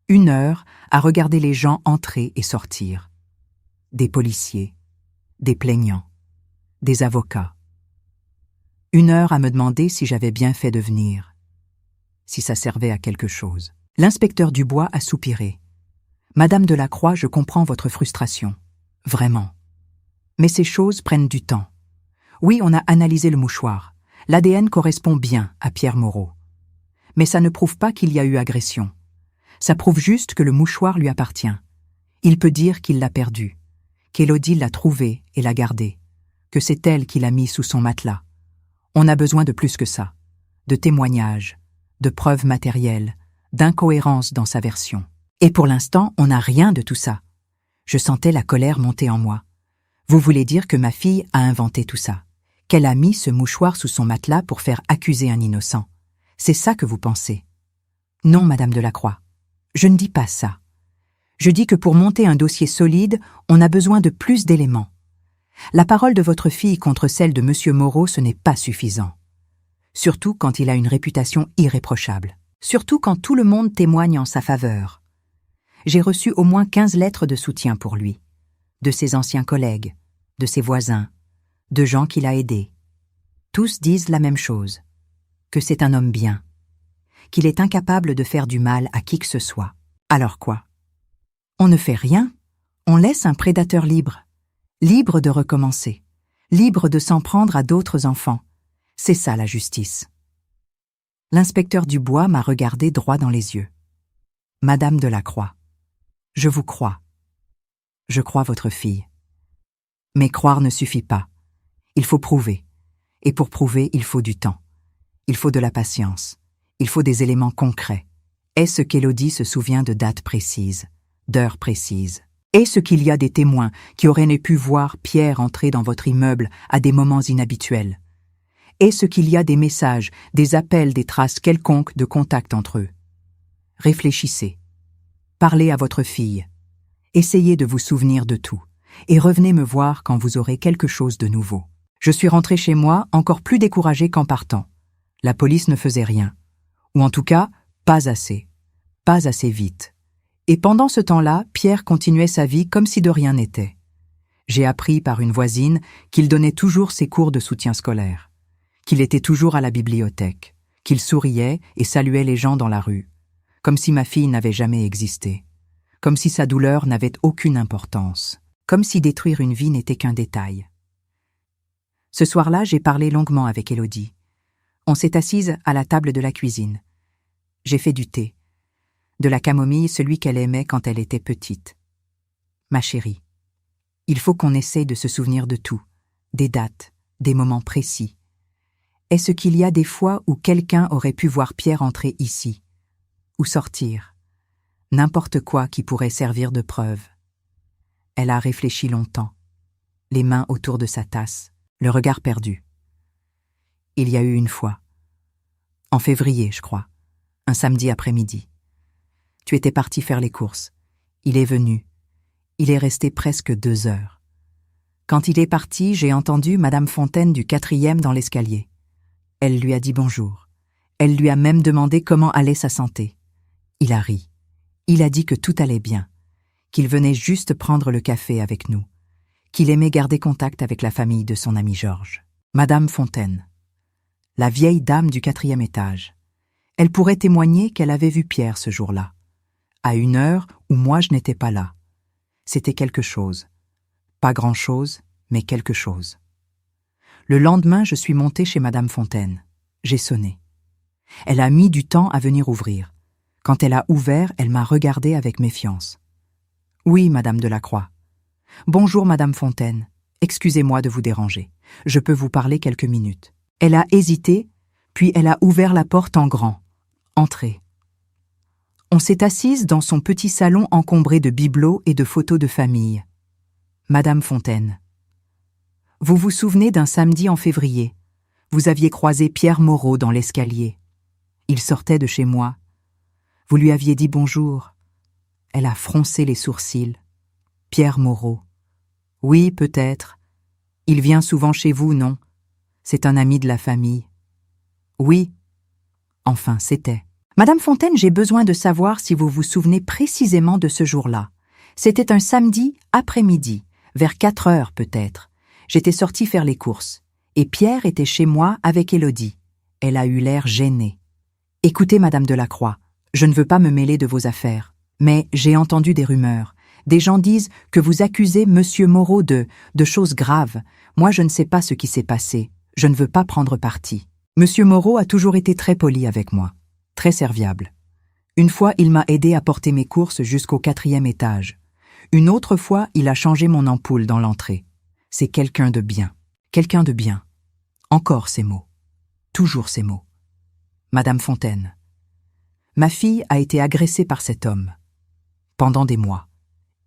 1 heure à regarder les gens entrer et sortir. Des policiers, des plaignants, des avocats. 1 heure à me demander si j'avais bien fait de venir, si ça servait à quelque chose. L'inspecteur Dubois a soupiré. Madame Delacroix, je comprends votre frustration. Vraiment. Mais ces choses prennent du temps. Oui, on a analysé le mouchoir. L'ADN correspond bien à Pierre Moreau. Mais ça ne prouve pas qu'il y a eu agression. Ça prouve juste que le mouchoir lui appartient. Il peut dire qu'il l'a perdu, qu'Élodie l'a trouvé et l'a gardé, que c'est elle qui l'a mis sous son matelas. On a besoin de plus que ça, de témoignages, de preuves matérielles, d'incohérences dans sa version. Et pour l'instant, on n'a rien de tout ça. Je sentais la colère monter en moi. Vous voulez dire que ma fille a inventé tout ça, qu'elle a mis ce mouchoir sous son matelas pour faire accuser un innocent. C'est ça que vous pensez? Non, Madame Delacroix, je ne dis pas ça. Je dis que pour monter un dossier solide, on a besoin de plus d'éléments. La parole de votre fille contre celle de Monsieur Moreau, ce n'est pas suffisant. Surtout quand il a une réputation irréprochable. Surtout quand tout le monde témoigne en sa faveur. J'ai reçu au moins 15 lettres de soutien pour lui, de ses anciens collègues, de ses voisins, de gens qu'il a aidés. Tous disent la même chose, que c'est un homme bien, qu'il est incapable de faire du mal à qui que ce soit. Alors quoi? On ne fait rien, on laisse un prédateur libre, libre de recommencer, libre de s'en prendre à d'autres enfants. C'est ça la justice. L'inspecteur Dubois m'a regardé droit dans les yeux. Madame Delacroix, Je vous crois. Je crois votre fille. Mais croire ne suffit pas. Il faut prouver. Et pour prouver, il faut du temps. Il faut de la patience. Il faut des éléments concrets. Est-ce qu'Élodie se souvient de dates précises, d'heures précises? Est-ce qu'il y a des témoins qui auraient pu voir Pierre entrer dans votre immeuble à des moments inhabituels? Est-ce qu'il y a des messages, des appels, des traces quelconques de contact entre eux? Réfléchissez. Parlez à votre fille. Essayez de vous souvenir de tout. Et revenez me voir quand vous aurez quelque chose de nouveau. Je suis rentré chez moi encore plus découragé qu'en partant. La police ne faisait rien. Ou en tout cas, pas assez. Pas assez vite. Et pendant ce temps-là, Pierre continuait sa vie comme si de rien n'était. J'ai appris par une voisine qu'il donnait toujours ses cours de soutien scolaire, qu'il était toujours à la bibliothèque, qu'il souriait et saluait les gens dans la rue, comme si ma fille n'avait jamais existé, comme si sa douleur n'avait aucune importance, comme si détruire une vie n'était qu'un détail. Ce soir-là, j'ai parlé longuement avec Élodie. On s'est assise à la table de la cuisine. J'ai fait du thé. De la camomille, celui qu'elle aimait quand elle était petite. Ma chérie, il faut qu'on essaye de se souvenir de tout, des dates, des moments précis. Est-ce qu'il y a des fois où quelqu'un aurait pu voir Pierre entrer ici, ou sortir? N'importe quoi qui pourrait servir de preuve. Elle a réfléchi longtemps, les mains autour de sa tasse, le regard perdu. Il y a eu une fois, en février, je crois, un samedi après-midi. Tu étais parti faire les courses. Il est venu. Il est resté presque 2 heures. Quand il est parti, j'ai entendu Madame Fontaine du 4e dans l'escalier. Elle lui a dit bonjour. Elle lui a même demandé comment allait sa santé. Il a ri. Il a dit que tout allait bien, qu'il venait juste prendre le café avec nous, qu'il aimait garder contact avec la famille de son ami Georges. Madame Fontaine, la vieille dame du 4e étage. Elle pourrait témoigner qu'elle avait vu Pierre ce jour-là, à une heure où moi je n'étais pas là. C'était quelque chose. Pas grand-chose, mais quelque chose. Le lendemain, je suis montée chez Madame Fontaine. J'ai sonné. Elle a mis du temps à venir ouvrir. Quand elle a ouvert, elle m'a regardée avec méfiance. « Oui, Madame Delacroix. »« Bonjour, Madame Fontaine. Excusez-moi de vous déranger. Je peux vous parler quelques minutes. » Elle a hésité, puis elle a ouvert la porte en grand. « Entrez. » On s'est assise dans son petit salon encombré de bibelots et de photos de famille. Madame Fontaine. Vous vous souvenez d'un samedi en février. Vous aviez croisé Pierre Moreau dans l'escalier. Il sortait de chez moi. Vous lui aviez dit bonjour. Elle a froncé les sourcils. Pierre Moreau. Oui, peut-être. Il vient souvent chez vous, non? C'est un ami de la famille. Oui. Enfin, c'était. Madame Fontaine, j'ai besoin de savoir si vous vous souvenez précisément de ce jour-là. C'était un samedi après-midi, vers 4 heures peut-être. J'étais sortie faire les courses, et Pierre était chez moi avec Élodie. Elle a eu l'air gênée. Écoutez, Madame Delacroix, je ne veux pas me mêler de vos affaires, mais j'ai entendu des rumeurs. Des gens disent que vous accusez Monsieur Moreau de choses graves. Moi, je ne sais pas ce qui s'est passé. Je ne veux pas prendre parti. Monsieur Moreau a toujours été très poli avec moi. Très serviable. Une fois, il m'a aidé à porter mes courses jusqu'au 4e étage. Une autre fois, il a changé mon ampoule dans l'entrée. C'est quelqu'un de bien. Quelqu'un de bien. Encore ces mots. Toujours ces mots. Madame Fontaine. Ma fille a été agressée par cet homme. Pendant des mois.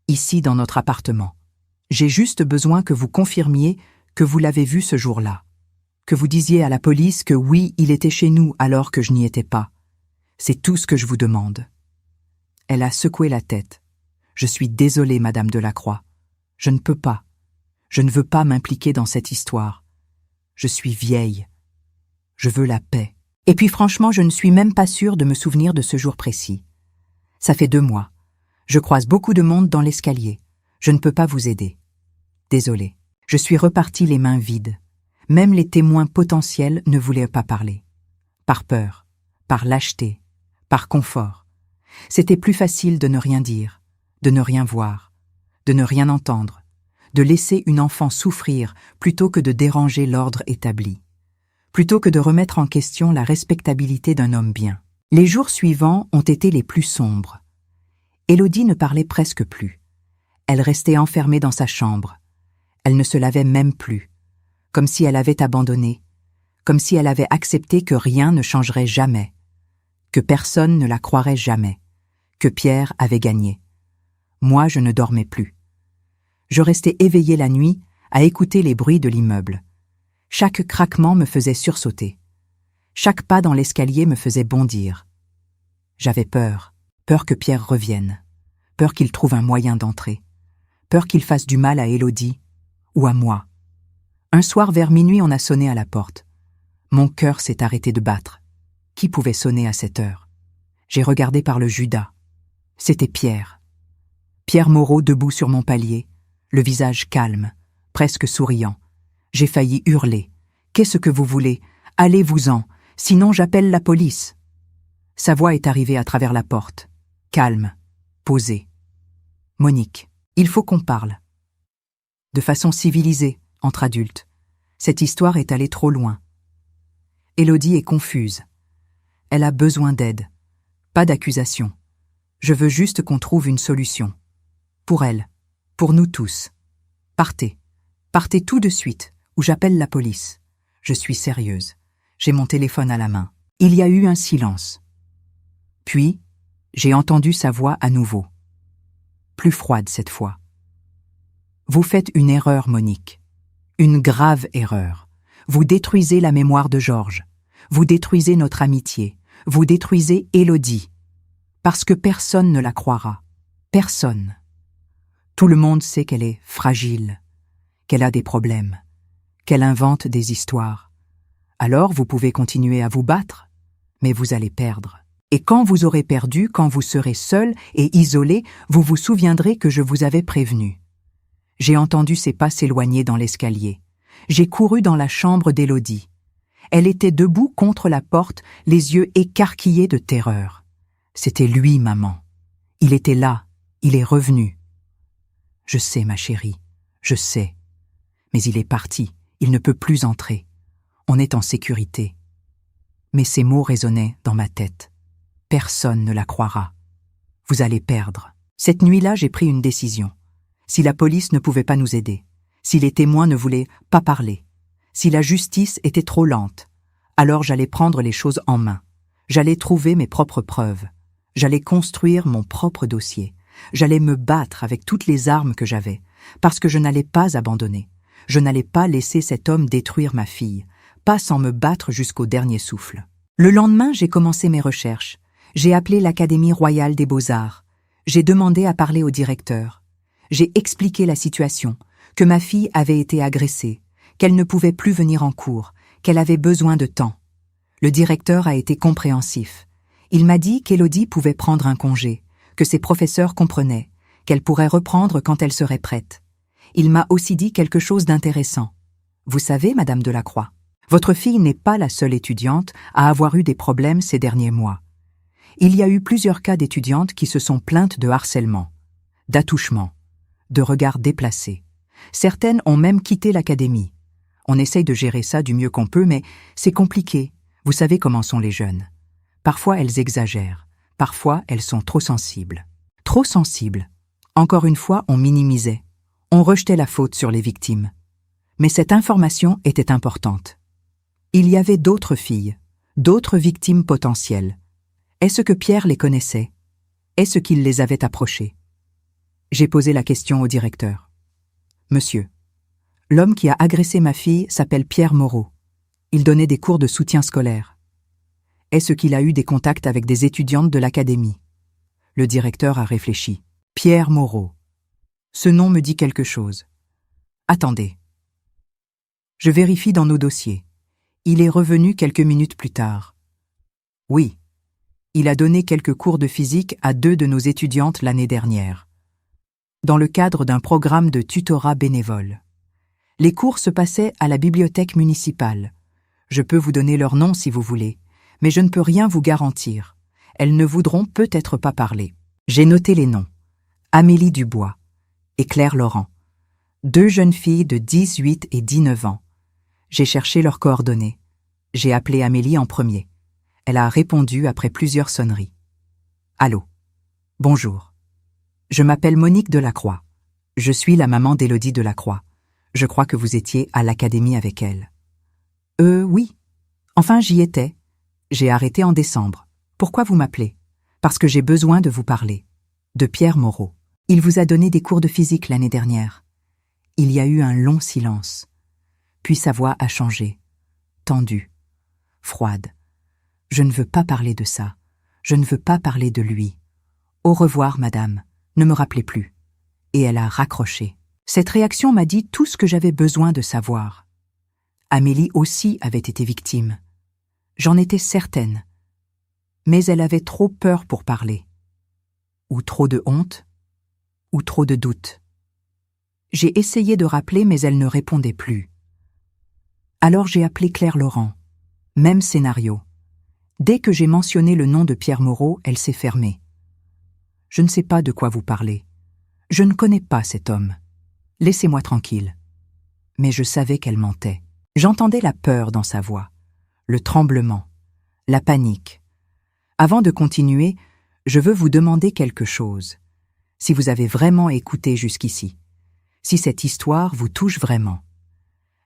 Ici, dans notre appartement. J'ai juste besoin que vous confirmiez que vous l'avez vu ce jour-là. Que vous disiez à la police que oui, il était chez nous alors que je n'y étais pas. C'est tout ce que je vous demande. Elle a secoué la tête. Je suis désolée, Madame Delacroix. Je ne peux pas. Je ne veux pas m'impliquer dans cette histoire. Je suis vieille. Je veux la paix. Et puis franchement, je ne suis même pas sûre de me souvenir de ce jour précis. Ça fait 2 mois. Je croise beaucoup de monde dans l'escalier. Je ne peux pas vous aider. Désolée. Je suis repartie les mains vides. Même les témoins potentiels ne voulaient pas parler. Par peur, par lâcheté, par confort. C'était plus facile de ne rien dire, de ne rien voir, de ne rien entendre, de laisser une enfant souffrir plutôt que de déranger l'ordre établi, plutôt que de remettre en question la respectabilité d'un homme bien. Les jours suivants ont été les plus sombres. Élodie ne parlait presque plus. Elle restait enfermée dans sa chambre. Elle ne se lavait même plus, comme si elle avait abandonné, comme si elle avait accepté que rien ne changerait jamais, que personne ne la croirait jamais, que Pierre avait gagné. Moi, je ne dormais plus. Je restais éveillée la nuit à écouter les bruits de l'immeuble. Chaque craquement me faisait sursauter. Chaque pas dans l'escalier me faisait bondir. J'avais peur, peur que Pierre revienne, peur qu'il trouve un moyen d'entrer, peur qu'il fasse du mal à Élodie ou à moi. Un soir vers minuit, on a sonné à la porte. Mon cœur s'est arrêté de battre. Qui pouvait sonner à cette heure? J'ai regardé par le Judas. C'était Pierre. Pierre Moreau debout sur mon palier, le visage calme, presque souriant. J'ai failli hurler. « Qu'est-ce que vous voulez? Allez-vous-en, sinon j'appelle la police. » Sa voix est arrivée à travers la porte. Calme, posée. « Monique, il faut qu'on parle. » De façon civilisée, entre adultes. Cette histoire est allée trop loin. Élodie est confuse. Elle a besoin d'aide. Pas d'accusation. Je veux juste qu'on trouve une solution. Pour elle, pour nous tous. Partez. Partez tout de suite, ou j'appelle la police. Je suis sérieuse. J'ai mon téléphone à la main. Il y a eu un silence. Puis, j'ai entendu sa voix à nouveau. Plus froide cette fois. Vous faites une erreur, Monique. Une grave erreur. Vous détruisez la mémoire de Georges. Vous détruisez notre amitié. Vous détruisez Élodie. Parce que personne ne la croira. Personne. Tout le monde sait qu'elle est fragile, qu'elle a des problèmes, qu'elle invente des histoires. Alors vous pouvez continuer à vous battre, mais vous allez perdre. Et quand vous aurez perdu, quand vous serez seul et isolé, vous vous souviendrez que je vous avais prévenu. J'ai entendu ses pas s'éloigner dans l'escalier. J'ai couru dans la chambre d'Élodie. Elle était debout contre la porte, les yeux écarquillés de terreur. C'était lui, maman. Il était là, il est revenu. Je sais, ma chérie, je sais. Mais il est parti, il ne peut plus entrer. On est en sécurité. Mais ces mots résonnaient dans ma tête. Personne ne la croira. Vous allez perdre. Cette nuit-là, j'ai pris une décision. Si la police ne pouvait pas nous aider, si les témoins ne voulaient pas parler, si la justice était trop lente, alors j'allais prendre les choses en main. J'allais trouver mes propres preuves. J'allais construire mon propre dossier. J'allais me battre avec toutes les armes que j'avais, parce que je n'allais pas abandonner. Je n'allais pas laisser cet homme détruire ma fille, pas sans me battre jusqu'au dernier souffle. Le lendemain, j'ai commencé mes recherches. J'ai appelé l'Académie royale des beaux-arts. J'ai demandé à parler au directeur. J'ai expliqué la situation, que ma fille avait été agressée, qu'elle ne pouvait plus venir en cours, qu'elle avait besoin de temps. Le directeur a été compréhensif. Il m'a dit qu'Élodie pouvait prendre un congé, que ses professeurs comprenaient, qu'elle pourrait reprendre quand elle serait prête. Il m'a aussi dit quelque chose d'intéressant. Vous savez, Madame Delacroix, votre fille n'est pas la seule étudiante à avoir eu des problèmes ces derniers mois. Il y a eu plusieurs cas d'étudiantes qui se sont plaintes de harcèlement, d'attouchement, de regards déplacés. Certaines ont même quitté l'académie. On essaye de gérer ça du mieux qu'on peut, mais c'est compliqué. Vous savez comment sont les jeunes. Parfois elles exagèrent, parfois elles sont trop sensibles. Trop sensibles. Encore une fois, on minimisait. On rejetait la faute sur les victimes. Mais cette information était importante. Il y avait d'autres filles, d'autres victimes potentielles. Est-ce que Pierre les connaissait? Est-ce qu'il les avait approchées? J'ai posé la question au directeur. Monsieur, l'homme qui a agressé ma fille s'appelle Pierre Moreau. Il donnait des cours de soutien scolaire. Est-ce qu'il a eu des contacts avec des étudiantes de l'académie? Le directeur a réfléchi. Pierre Moreau. Ce nom me dit quelque chose. Attendez. Je vérifie dans nos dossiers. Il est revenu quelques minutes plus tard. Oui. Il a donné quelques cours de physique à 2 de nos étudiantes l'année dernière, dans le cadre d'un programme de tutorat bénévole. Les cours se passaient à la bibliothèque municipale. Je peux vous donner leur nom si vous voulez, mais je ne peux rien vous garantir. Elles ne voudront peut-être pas parler. J'ai noté les noms. Amélie Dubois et Claire Laurent. 2 jeunes filles de 18 et 19 ans. J'ai cherché leurs coordonnées. J'ai appelé Amélie en premier. Elle a répondu après plusieurs sonneries. Allô. Bonjour. Je m'appelle Monique Delacroix. Je suis la maman d'Élodie Delacroix. Je crois que vous étiez à l'académie avec elle. Oui. Enfin, j'y étais. J'ai arrêté en décembre. Pourquoi vous m'appelez? Parce que j'ai besoin de vous parler. De Pierre Moreau. Il vous a donné des cours de physique l'année dernière. Il y a eu un long silence. Puis sa voix a changé. Tendue. Froide. Je ne veux pas parler de ça. Je ne veux pas parler de lui. Au revoir, madame. Ne me rappelez plus. Et elle a raccroché. Cette réaction m'a dit tout ce que j'avais besoin de savoir. Amélie aussi avait été victime. J'en étais certaine. Mais elle avait trop peur pour parler. Ou trop de honte, ou trop de doute. J'ai essayé de rappeler, mais elle ne répondait plus. Alors j'ai appelé Claire Laurent. Même scénario. Dès que j'ai mentionné le nom de Pierre Moreau, elle s'est fermée. Je ne sais pas de quoi vous parlez. Je ne connais pas cet homme. Laissez-moi tranquille. Mais je savais qu'elle mentait. J'entendais la peur dans sa voix, le tremblement, la panique. Avant de continuer, je veux vous demander quelque chose. Si vous avez vraiment écouté jusqu'ici, si cette histoire vous touche vraiment,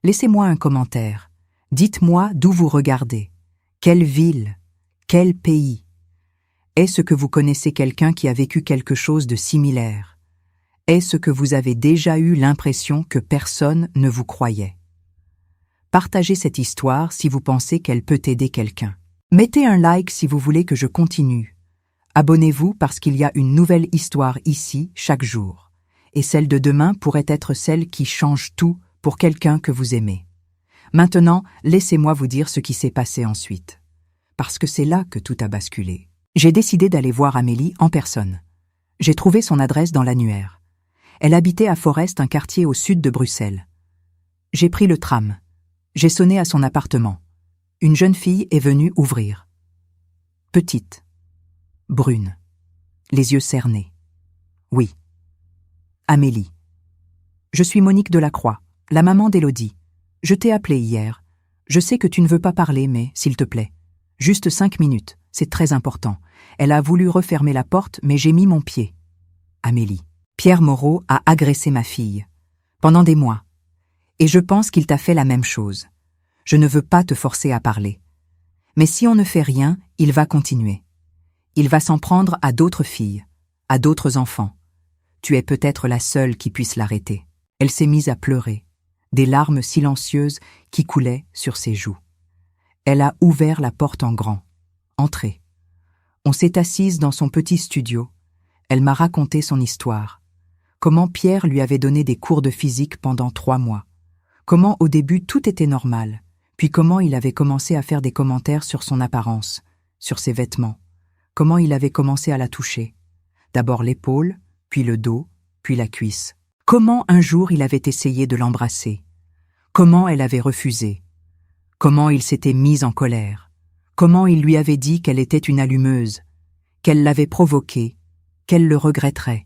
laissez-moi un commentaire. Dites-moi d'où vous regardez, quelle ville, quel pays. Est-ce que vous connaissez quelqu'un qui a vécu quelque chose de similaire? Est-ce que vous avez déjà eu l'impression que personne ne vous croyait? Partagez cette histoire si vous pensez qu'elle peut aider quelqu'un. Mettez un like si vous voulez que je continue. Abonnez-vous parce qu'il y a une nouvelle histoire ici chaque jour. Et celle de demain pourrait être celle qui change tout pour quelqu'un que vous aimez. Maintenant, laissez-moi vous dire ce qui s'est passé ensuite. Parce que c'est là que tout a basculé. J'ai décidé d'aller voir Amélie en personne. J'ai trouvé son adresse dans l'annuaire. Elle habitait à Forest, un quartier au sud de Bruxelles. J'ai pris le tram. J'ai sonné à son appartement. Une jeune fille est venue ouvrir. Petite. Brune. Les yeux cernés. Oui. Amélie. Je suis Monique Delacroix, la maman d'Élodie. Je t'ai appelé hier. Je sais que tu ne veux pas parler, mais s'il te plaît. Juste 5 minutes, c'est très important. Elle a voulu refermer la porte, mais j'ai mis mon pied. Amélie. Pierre Moreau a agressé ma fille. Pendant des mois. Et je pense qu'il t'a fait la même chose. Je ne veux pas te forcer à parler. Mais si on ne fait rien, il va continuer. Il va s'en prendre à d'autres filles, à d'autres enfants. Tu es peut-être la seule qui puisse l'arrêter. Elle s'est mise à pleurer, des larmes silencieuses qui coulaient sur ses joues. Elle a ouvert la porte en grand. Entrez. On s'est assise dans son petit studio. Elle m'a raconté son histoire. Comment Pierre lui avait donné des cours de physique pendant 3 mois. Comment au début tout était normal, puis comment il avait commencé à faire des commentaires sur son apparence, sur ses vêtements. Comment il avait commencé à la toucher. D'abord l'épaule, puis le dos, puis la cuisse. Comment un jour il avait essayé de l'embrasser. Comment elle avait refusé. Comment il s'était mis en colère. Comment il lui avait dit qu'elle était une allumeuse, qu'elle l'avait provoqué, qu'elle le regretterait.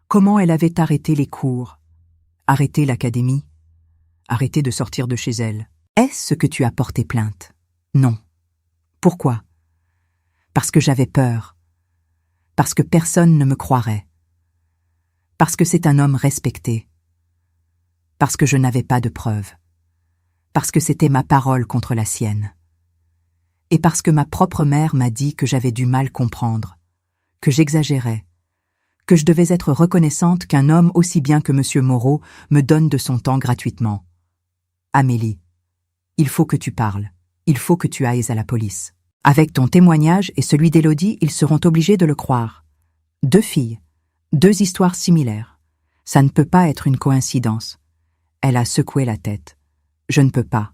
Comment elle avait arrêté les cours, arrêté l'académie, arrêté de sortir de chez elle. Est-ce que tu as porté plainte? Non. Pourquoi? Parce que j'avais peur. Parce que personne ne me croirait. Parce que c'est un homme respecté. Parce que je n'avais pas de preuves. Parce que c'était ma parole contre la sienne. Et parce que ma propre mère m'a dit que j'avais du mal comprendre, que j'exagérais, que je devais être reconnaissante qu'un homme aussi bien que M. Moreau me donne de son temps gratuitement. Amélie, il faut que tu parles, il faut que tu ailles à la police. Avec ton témoignage et celui d'Élodie, ils seront obligés de le croire. 2 filles, 2 histoires similaires. Ça ne peut pas être une coïncidence. Elle a secoué la tête. Je ne peux pas.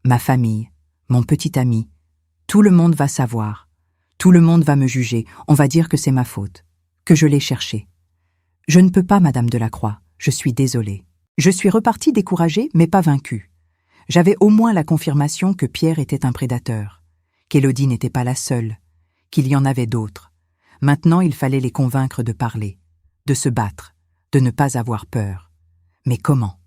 Ma famille, mon petit ami, tout le monde va savoir. Tout le monde va me juger. On va dire que c'est ma faute, que je l'ai cherché. Je ne peux pas, Madame Delacroix. Je suis désolée. Je suis repartie découragée, mais pas vaincue. J'avais au moins la confirmation que Pierre était un prédateur, qu'Élodie n'était pas la seule, qu'il y en avait d'autres. Maintenant, il fallait les convaincre de parler, de se battre, de ne pas avoir peur. Mais comment?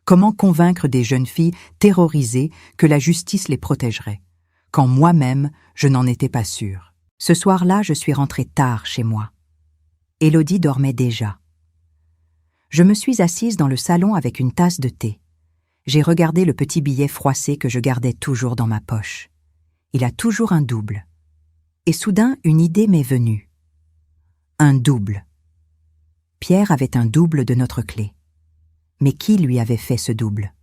Comment convaincre des jeunes filles terrorisées que la justice les protégerait, quand moi-même, je n'en étais pas sûre? Ce soir-là, je suis rentrée tard chez moi. Élodie dormait déjà. Je me suis assise dans le salon avec une tasse de thé. J'ai regardé le petit billet froissé que je gardais toujours dans ma poche. Il a toujours un double. Et soudain, une idée m'est venue. Un double. Pierre avait un double de notre clé. Mais qui lui avait fait ce double?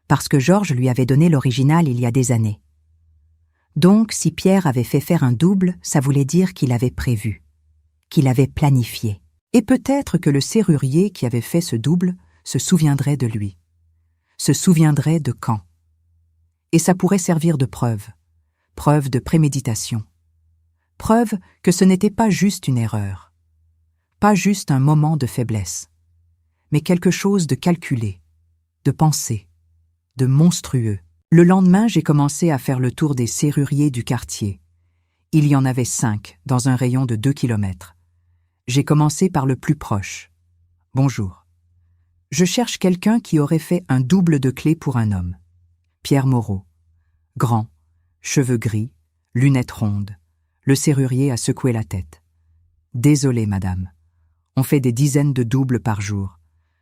Parce que Georges lui avait donné l'original il y a des années. Donc, si Pierre avait fait faire un double, ça voulait dire qu'il avait prévu, qu'il avait planifié. Et peut-être que le serrurier qui avait fait ce double se souviendrait de lui. Se souviendrait de quand. Et ça pourrait servir de preuve. Preuve de préméditation. Preuve que ce n'était pas juste une erreur. Pas juste un moment de faiblesse. Mais quelque chose de calculé, de pensé, de monstrueux. Le lendemain, j'ai commencé à faire le tour des serruriers du quartier. Il y en avait 5, dans un rayon de 2 kilomètres. J'ai commencé par le plus proche. Bonjour. Je cherche quelqu'un qui aurait fait un double de clé pour un homme. Pierre Moreau. Grand, cheveux gris, lunettes rondes. Le serrurier a secoué la tête. Désolé, madame. On fait des dizaines de doubles par jour.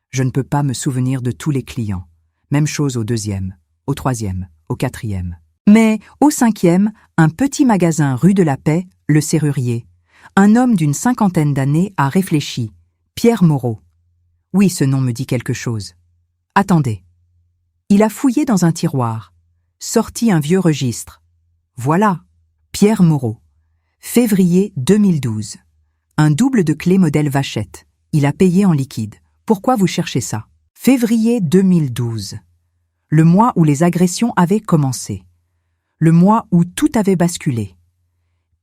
Je ne peux pas me souvenir de tous les clients. Même chose au 2e, au 3e, au 4e. Mais au 5e, un petit magasin rue de la Paix, le serrurier. Un homme d'une 50aine d'années a réfléchi. Pierre Moreau. Oui, ce nom me dit quelque chose. Attendez. Il a fouillé dans un tiroir, sorti un vieux registre. Voilà, Pierre Moreau. Février 2012. Un double de clé modèle Vachette. Il a payé en liquide. Pourquoi vous cherchez ça? Février 2012. Le mois où les agressions avaient commencé. Le mois où tout avait basculé.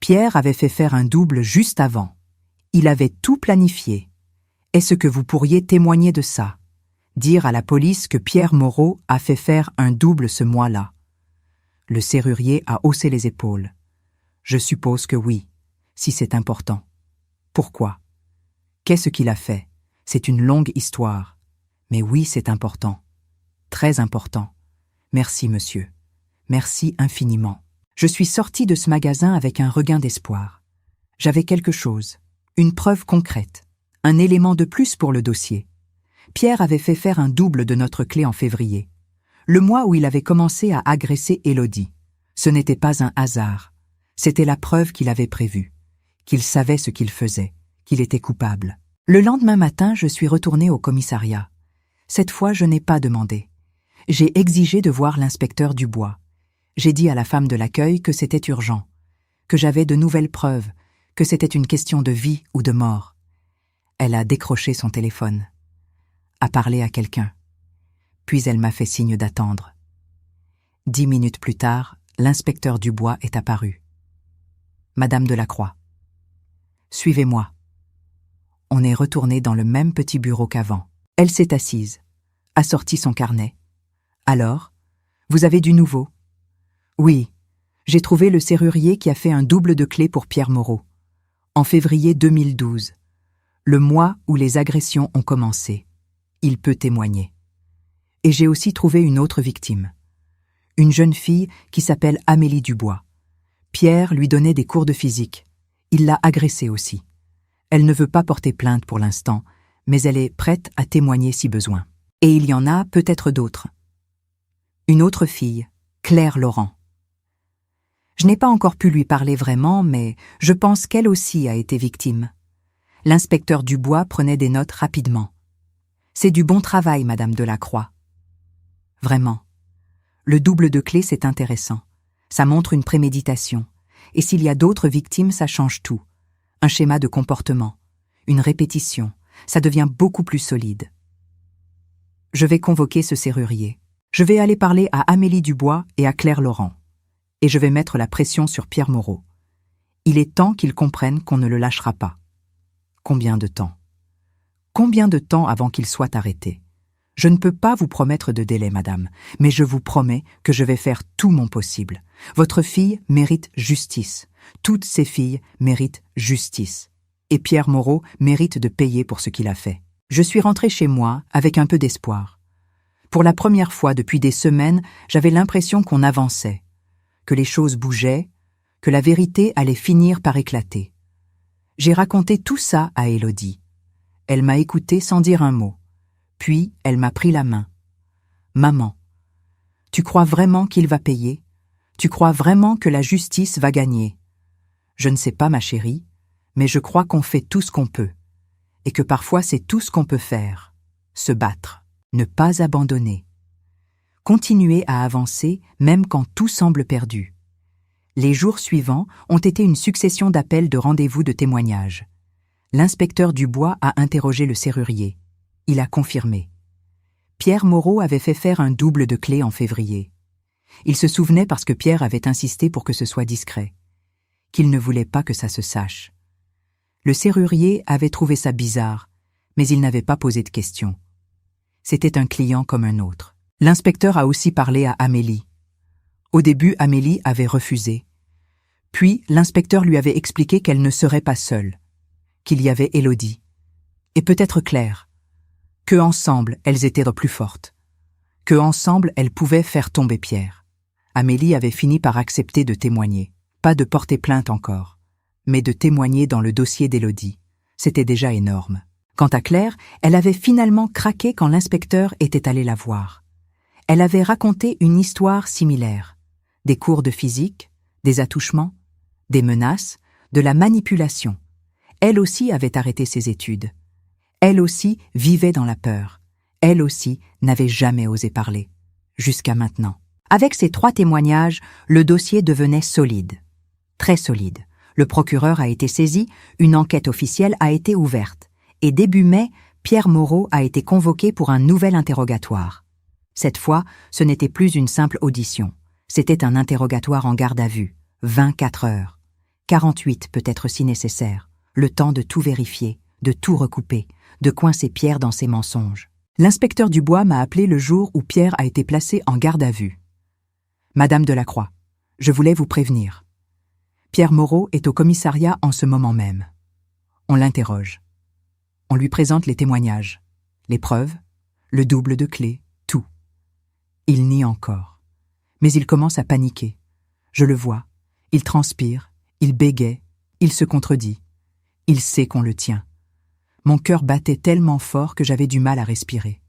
Pierre avait fait faire un double juste avant. Il avait tout planifié. Est-ce que vous pourriez témoigner de ça? Dire à la police que Pierre Moreau a fait faire un double ce mois-là? Le serrurier a haussé les épaules. Je suppose que oui, si c'est important. Pourquoi? Qu'est-ce qu'il a fait? C'est une longue histoire. Mais oui, c'est important. Très important. Merci, monsieur. Merci infiniment. Je suis sortie de ce magasin avec un regain d'espoir. J'avais quelque chose, une preuve concrète, un élément de plus pour le dossier. Pierre avait fait faire un double de notre clé en février, le mois où il avait commencé à agresser Élodie. Ce n'était pas un hasard. C'était la preuve qu'il avait prévue, qu'il savait ce qu'il faisait, qu'il était coupable. Le lendemain matin, je suis retournée au commissariat. Cette fois, je n'ai pas demandé. J'ai exigé de voir l'inspecteur Dubois. J'ai dit à la femme de l'accueil que c'était urgent, que j'avais de nouvelles preuves, que c'était une question de vie ou de mort. Elle a décroché son téléphone, a parlé à quelqu'un, puis elle m'a fait signe d'attendre. 10 minutes plus tard, l'inspecteur Dubois est apparu. Madame Delacroix. Suivez-moi. On est retourné dans le même petit bureau qu'avant. Elle s'est assise, a sorti son carnet. Alors, vous avez du nouveau? Oui, j'ai trouvé le serrurier qui a fait un double de clé pour Pierre Moreau. En février 2012, le mois où les agressions ont commencé. Il peut témoigner. Et j'ai aussi trouvé une autre victime. Une jeune fille qui s'appelle Amélie Dubois. Pierre lui donnait des cours de physique. Il l'a agressée aussi. Elle ne veut pas porter plainte pour l'instant, mais elle est prête à témoigner si besoin. Et il y en a peut-être d'autres. Une autre fille, Claire Laurent. Je n'ai pas encore pu lui parler vraiment, mais je pense qu'elle aussi a été victime. L'inspecteur Dubois prenait des notes rapidement. C'est du bon travail, Madame Delacroix. Vraiment. Le double de clé, c'est intéressant. Ça montre une préméditation. Et s'il y a d'autres victimes, ça change tout. Un schéma de comportement, une répétition, ça devient beaucoup plus solide. Je vais convoquer ce serrurier. Je vais aller parler à Amélie Dubois et à Claire Laurent. Et je vais mettre la pression sur Pierre Moreau. Il est temps qu'il comprenne qu'on ne le lâchera pas. Combien de temps? Combien de temps avant qu'il soit arrêté? Je ne peux pas vous promettre de délai, madame, mais je vous promets que je vais faire tout mon possible. Votre fille mérite justice. Toutes ces filles méritent justice. Et Pierre Moreau mérite de payer pour ce qu'il a fait. Je suis rentrée chez moi avec un peu d'espoir. Pour la première fois depuis des semaines, j'avais l'impression qu'on avançait, que les choses bougeaient, que la vérité allait finir par éclater. J'ai raconté tout ça à Élodie. Elle m'a écouté sans dire un mot. Puis, elle m'a pris la main. « Maman, tu crois vraiment qu'il va payer? Tu crois vraiment que la justice va gagner? Je ne sais pas, ma chérie, mais je crois qu'on fait tout ce qu'on peut. Et que parfois c'est tout ce qu'on peut faire. Se battre, ne pas abandonner. Continuer à avancer même quand tout semble perdu. » Les jours suivants ont été une succession d'appels de rendez-vous de témoignages. L'inspecteur Dubois a interrogé le serrurier. Il a confirmé. Pierre Moreau avait fait faire un double de clé en février. Il se souvenait parce que Pierre avait insisté pour que ce soit discret, qu'il ne voulait pas que ça se sache. Le serrurier avait trouvé ça bizarre, mais il n'avait pas posé de questions. C'était un client comme un autre. L'inspecteur a aussi parlé à Amélie. Au début, Amélie avait refusé. Puis, l'inspecteur lui avait expliqué qu'elle ne serait pas seule, qu'il y avait Élodie, et peut-être Claire, que ensemble elles étaient plus fortes, que ensemble elles pouvaient faire tomber Pierre. Amélie avait fini par accepter de témoigner, pas de porter plainte encore, mais de témoigner dans le dossier d'Élodie. C'était déjà énorme. Quant à Claire, elle avait finalement craqué quand l'inspecteur était allé la voir. Elle avait raconté une histoire similaire. Des cours de physique, des attouchements, des menaces, de la manipulation. Elle aussi avait arrêté ses études. Elle aussi vivait dans la peur. Elle aussi n'avait jamais osé parler. Jusqu'à maintenant. Avec ces 3 témoignages, le dossier devenait solide. Très solide. Le procureur a été saisi, une enquête officielle a été ouverte. Et début mai, Pierre Moreau a été convoqué pour un nouvel interrogatoire. Cette fois, ce n'était plus une simple audition. C'était un interrogatoire en garde à vue, 24 heures, 48 peut-être si nécessaire, le temps de tout vérifier, de tout recouper, de coincer Pierre dans ses mensonges. L'inspecteur Dubois m'a appelé le jour où Pierre a été placé en garde à vue. « Madame Delacroix, je voulais vous prévenir. Pierre Moreau est au commissariat en ce moment même. On l'interroge. On lui présente les témoignages, les preuves, le double de clé, tout. Il nie encore. Mais il commence à paniquer. Je le vois. Il transpire, il bégaie, il se contredit. Il sait qu'on le tient. Mon cœur battait tellement fort que j'avais du mal à respirer.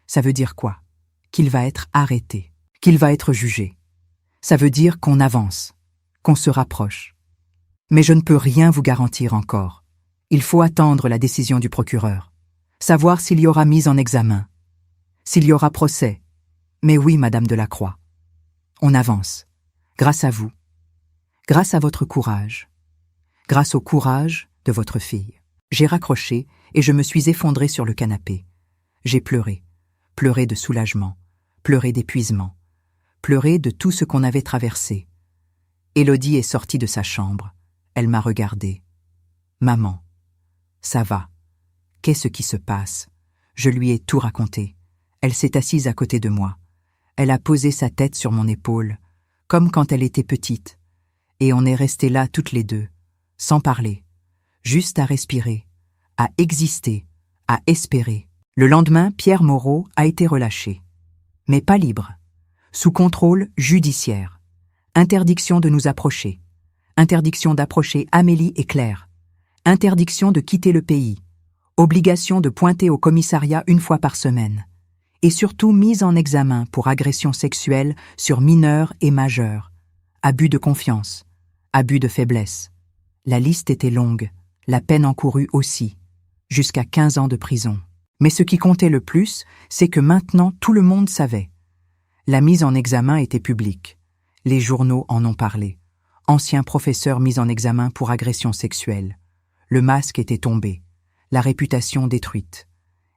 Ça veut dire quoi? Qu'il va être arrêté, qu'il va être jugé. Ça veut dire qu'on avance, qu'on se rapproche. Mais je ne peux rien vous garantir encore. Il faut attendre la décision du procureur. Savoir s'il y aura mise en examen. S'il y aura procès. Mais oui, Madame Delacroix. On avance, grâce à vous, grâce à votre courage, grâce au courage de votre fille. J'ai raccroché et je me suis effondré sur le canapé. J'ai pleuré, pleuré de soulagement, pleuré d'épuisement, pleuré de tout ce qu'on avait traversé. Élodie est sortie de sa chambre. Elle m'a regardé. « Maman, ça va. Qu'est-ce qui se passe ?» Je lui ai tout raconté. Elle s'est assise à côté de moi. Elle a posé sa tête sur mon épaule, comme quand elle était petite, et on est restés là toutes les deux, sans parler, juste à respirer, à exister, à espérer. Le lendemain, Pierre Moreau a été relâché, mais pas libre, sous contrôle judiciaire. Interdiction de nous approcher, interdiction d'approcher Amélie et Claire, interdiction de quitter le pays, obligation de pointer au commissariat 1 fois par semaine. Et surtout mise en examen pour agression sexuelle sur mineurs et majeurs, abus de confiance, abus de faiblesse. La liste était longue, la peine encourue aussi, jusqu'à 15 ans de prison. Mais ce qui comptait le plus, c'est que maintenant tout le monde savait. La mise en examen était publique. Les journaux en ont parlé. Ancien professeur mis en examen pour agression sexuelle. Le masque était tombé, la réputation détruite.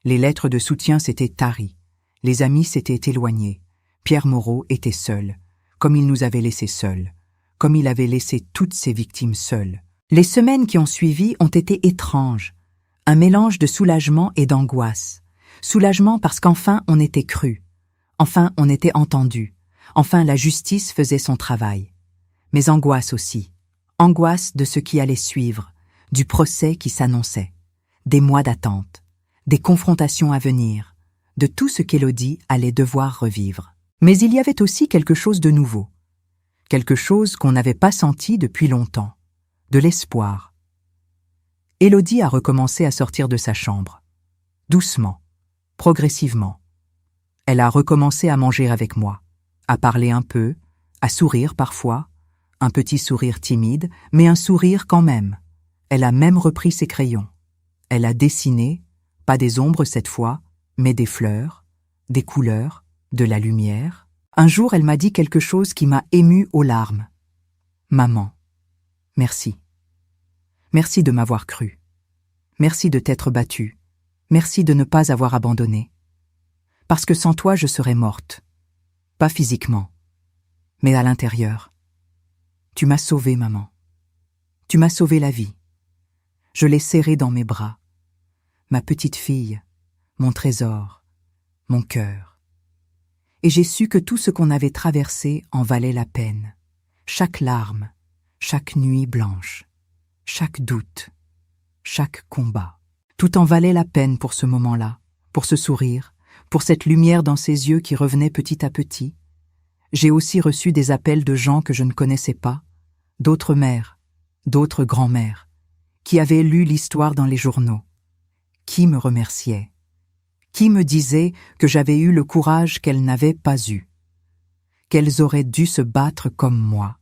Les lettres de soutien s'étaient taries. Les amis s'étaient éloignés. Pierre Moreau était seul, comme il nous avait laissés seuls, comme il avait laissé toutes ses victimes seules. Les semaines qui ont suivi ont été étranges, un mélange de soulagement et d'angoisse. Soulagement parce qu'enfin on était cru, enfin on était entendu, enfin la justice faisait son travail. Mais angoisse aussi, angoisse de ce qui allait suivre, du procès qui s'annonçait, des mois d'attente, des confrontations à venir, de tout ce qu'Élodie allait devoir revivre. Mais il y avait aussi quelque chose de nouveau, quelque chose qu'on n'avait pas senti depuis longtemps, de l'espoir. Élodie a recommencé à sortir de sa chambre. Doucement, progressivement. Elle a recommencé à manger avec moi, à parler un peu, à sourire parfois, un petit sourire timide, mais un sourire quand même. Elle a même repris ses crayons. Elle a dessiné, pas des ombres cette fois, mais des fleurs, des couleurs, de la lumière. Un jour, elle m'a dit quelque chose qui m'a émue aux larmes. « Maman, merci. Merci de m'avoir cru. Merci de t'être battue. Merci de ne pas avoir abandonné. Parce que sans toi, je serais morte. Pas physiquement, mais à l'intérieur. Tu m'as sauvée, maman. Tu m'as sauvé la vie. Je l'ai serrée dans mes bras. Ma petite fille, mon trésor, mon cœur. Et j'ai su que tout ce qu'on avait traversé en valait la peine. Chaque larme, chaque nuit blanche, chaque doute, chaque combat. Tout en valait la peine pour ce moment-là, pour ce sourire, pour cette lumière dans ses yeux qui revenait petit à petit. J'ai aussi reçu des appels de gens que je ne connaissais pas, d'autres mères, d'autres grands-mères, qui avaient lu l'histoire dans les journaux, qui me remerciaient, qui me disaient que j'avais eu le courage qu'elles n'avaient pas eu, qu'elles auraient dû se battre comme moi,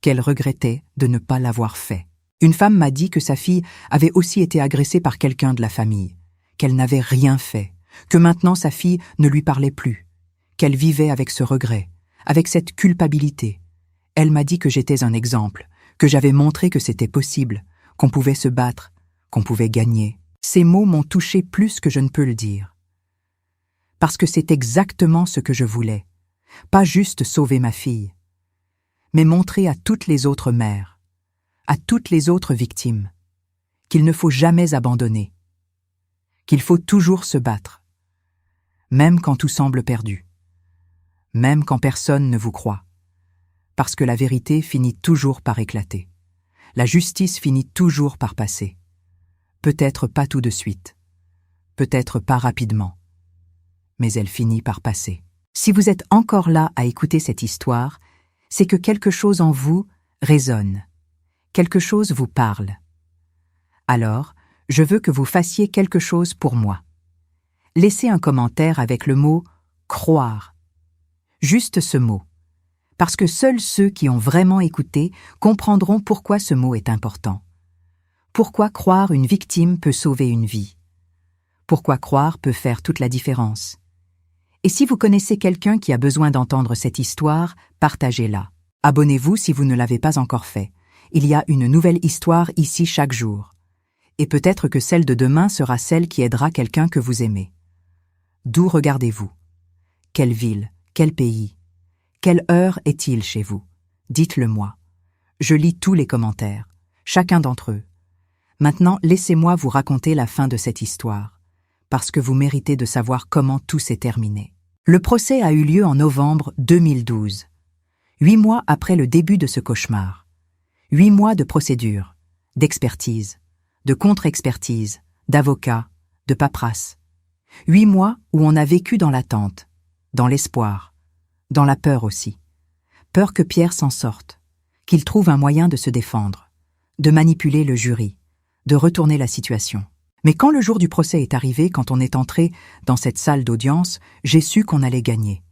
qu'elles regrettaient de ne pas l'avoir fait. Une femme m'a dit que sa fille avait aussi été agressée par quelqu'un de la famille, qu'elle n'avait rien fait, que maintenant sa fille ne lui parlait plus, qu'elle vivait avec ce regret, avec cette culpabilité. Elle m'a dit que j'étais un exemple, que j'avais montré que c'était possible, qu'on pouvait se battre, qu'on pouvait gagner. Ces mots m'ont touché plus que je ne peux le dire. Parce que c'est exactement ce que je voulais, pas juste sauver ma fille, mais montrer à toutes les autres mères, à toutes les autres victimes, qu'il ne faut jamais abandonner, qu'il faut toujours se battre, même quand tout semble perdu, même quand personne ne vous croit, parce que la vérité finit toujours par éclater, la justice finit toujours par passer, peut-être pas tout de suite, peut-être pas rapidement, mais elle finit par passer. Si vous êtes encore là à écouter cette histoire, c'est que quelque chose en vous résonne, quelque chose vous parle. Alors, je veux que vous fassiez quelque chose pour moi. Laissez un commentaire avec le mot « croire ». Juste ce mot. Parce que seuls ceux qui ont vraiment écouté comprendront pourquoi ce mot est important. Pourquoi croire une victime peut sauver une vie. Pourquoi croire peut faire toute la différence. Et si vous connaissez quelqu'un qui a besoin d'entendre cette histoire, partagez-la. Abonnez-vous si vous ne l'avez pas encore fait. Il y a une nouvelle histoire ici chaque jour. Et peut-être que celle de demain sera celle qui aidera quelqu'un que vous aimez. D'où regardez-vous? Quelle ville? Quel pays? Quelle heure est-il chez vous? Dites-le moi. Je lis tous les commentaires, chacun d'entre eux. Maintenant, laissez-moi vous raconter la fin de cette histoire, parce que vous méritez de savoir comment tout s'est terminé. Le procès a eu lieu en novembre 2012, 8 mois après le début de ce cauchemar. 8 mois de procédure, d'expertise, de contre-expertise, d'avocats, de paperasse. 8 mois où on a vécu dans l'attente, dans l'espoir, dans la peur aussi. Peur que Pierre s'en sorte, qu'il trouve un moyen de se défendre, de manipuler le jury, de retourner la situation. Mais quand le jour du procès est arrivé, quand on est entré dans cette salle d'audience, j'ai su qu'on allait gagner.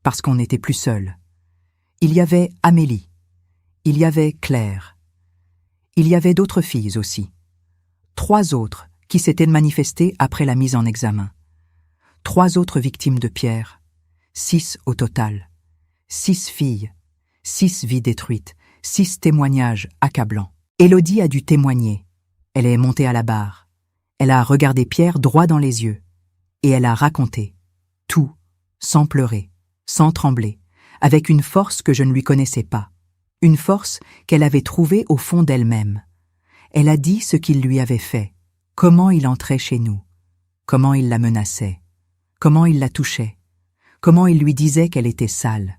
Parce qu'on n'était plus seul. Il y avait Amélie. Il y avait Claire. Il y avait d'autres filles aussi. 3 autres qui s'étaient manifestées après la mise en examen. 3 autres victimes de Pierre. 6 au total. 6 filles. 6 vies détruites. 6 témoignages accablants. Élodie a dû témoigner. Elle est montée à la barre. Elle a regardé Pierre droit dans les yeux. Et elle a raconté. Tout, sans pleurer, sans trembler, avec une force que je ne lui connaissais pas. Une force qu'elle avait trouvée au fond d'elle-même. Elle a dit ce qu'il lui avait fait, comment il entrait chez nous, comment il la menaçait, comment il la touchait, comment il lui disait qu'elle était sale,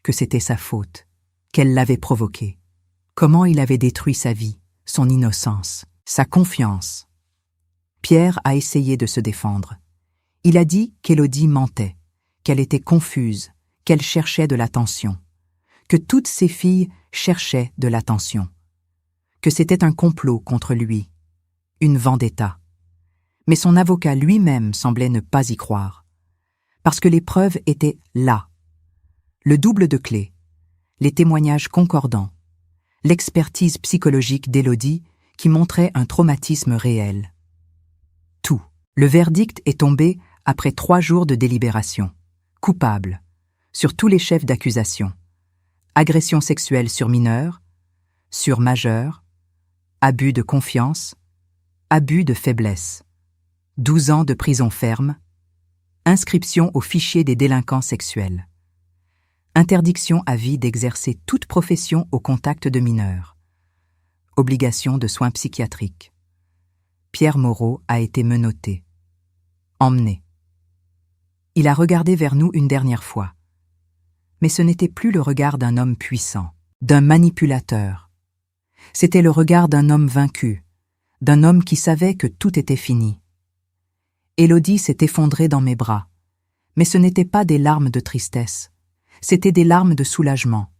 que c'était sa faute, qu'elle l'avait provoquée, comment il avait détruit sa vie, son innocence, sa confiance. Pierre a essayé de se défendre. Il a dit qu'Élodie mentait, qu'elle était confuse, qu'elle cherchait de l'attention, que toutes ses filles cherchaient de l'attention, que c'était un complot contre lui, une vendetta. Mais son avocat lui-même semblait ne pas y croire. Parce que les preuves étaient là. Le double de clés, les témoignages concordants, l'expertise psychologique d'Élodie qui montrait un traumatisme réel. Tout. Le verdict est tombé après 3 jours de délibération. Coupable. Sur tous les chefs d'accusation. Agression sexuelle sur mineur, sur majeur, abus de confiance, abus de faiblesse. 12 ans de prison ferme, inscription au fichier des délinquants sexuels. Interdiction à vie d'exercer toute profession au contact de mineurs. Obligation de soins psychiatriques. Pierre Moreau a été menotté. Emmené. Il a regardé vers nous une dernière fois. Mais ce n'était plus le regard d'un homme puissant, d'un manipulateur. C'était le regard d'un homme vaincu, d'un homme qui savait que tout était fini. Élodie s'est effondrée dans mes bras, mais ce n'étaient pas des larmes de tristesse, c'étaient des larmes de soulagement,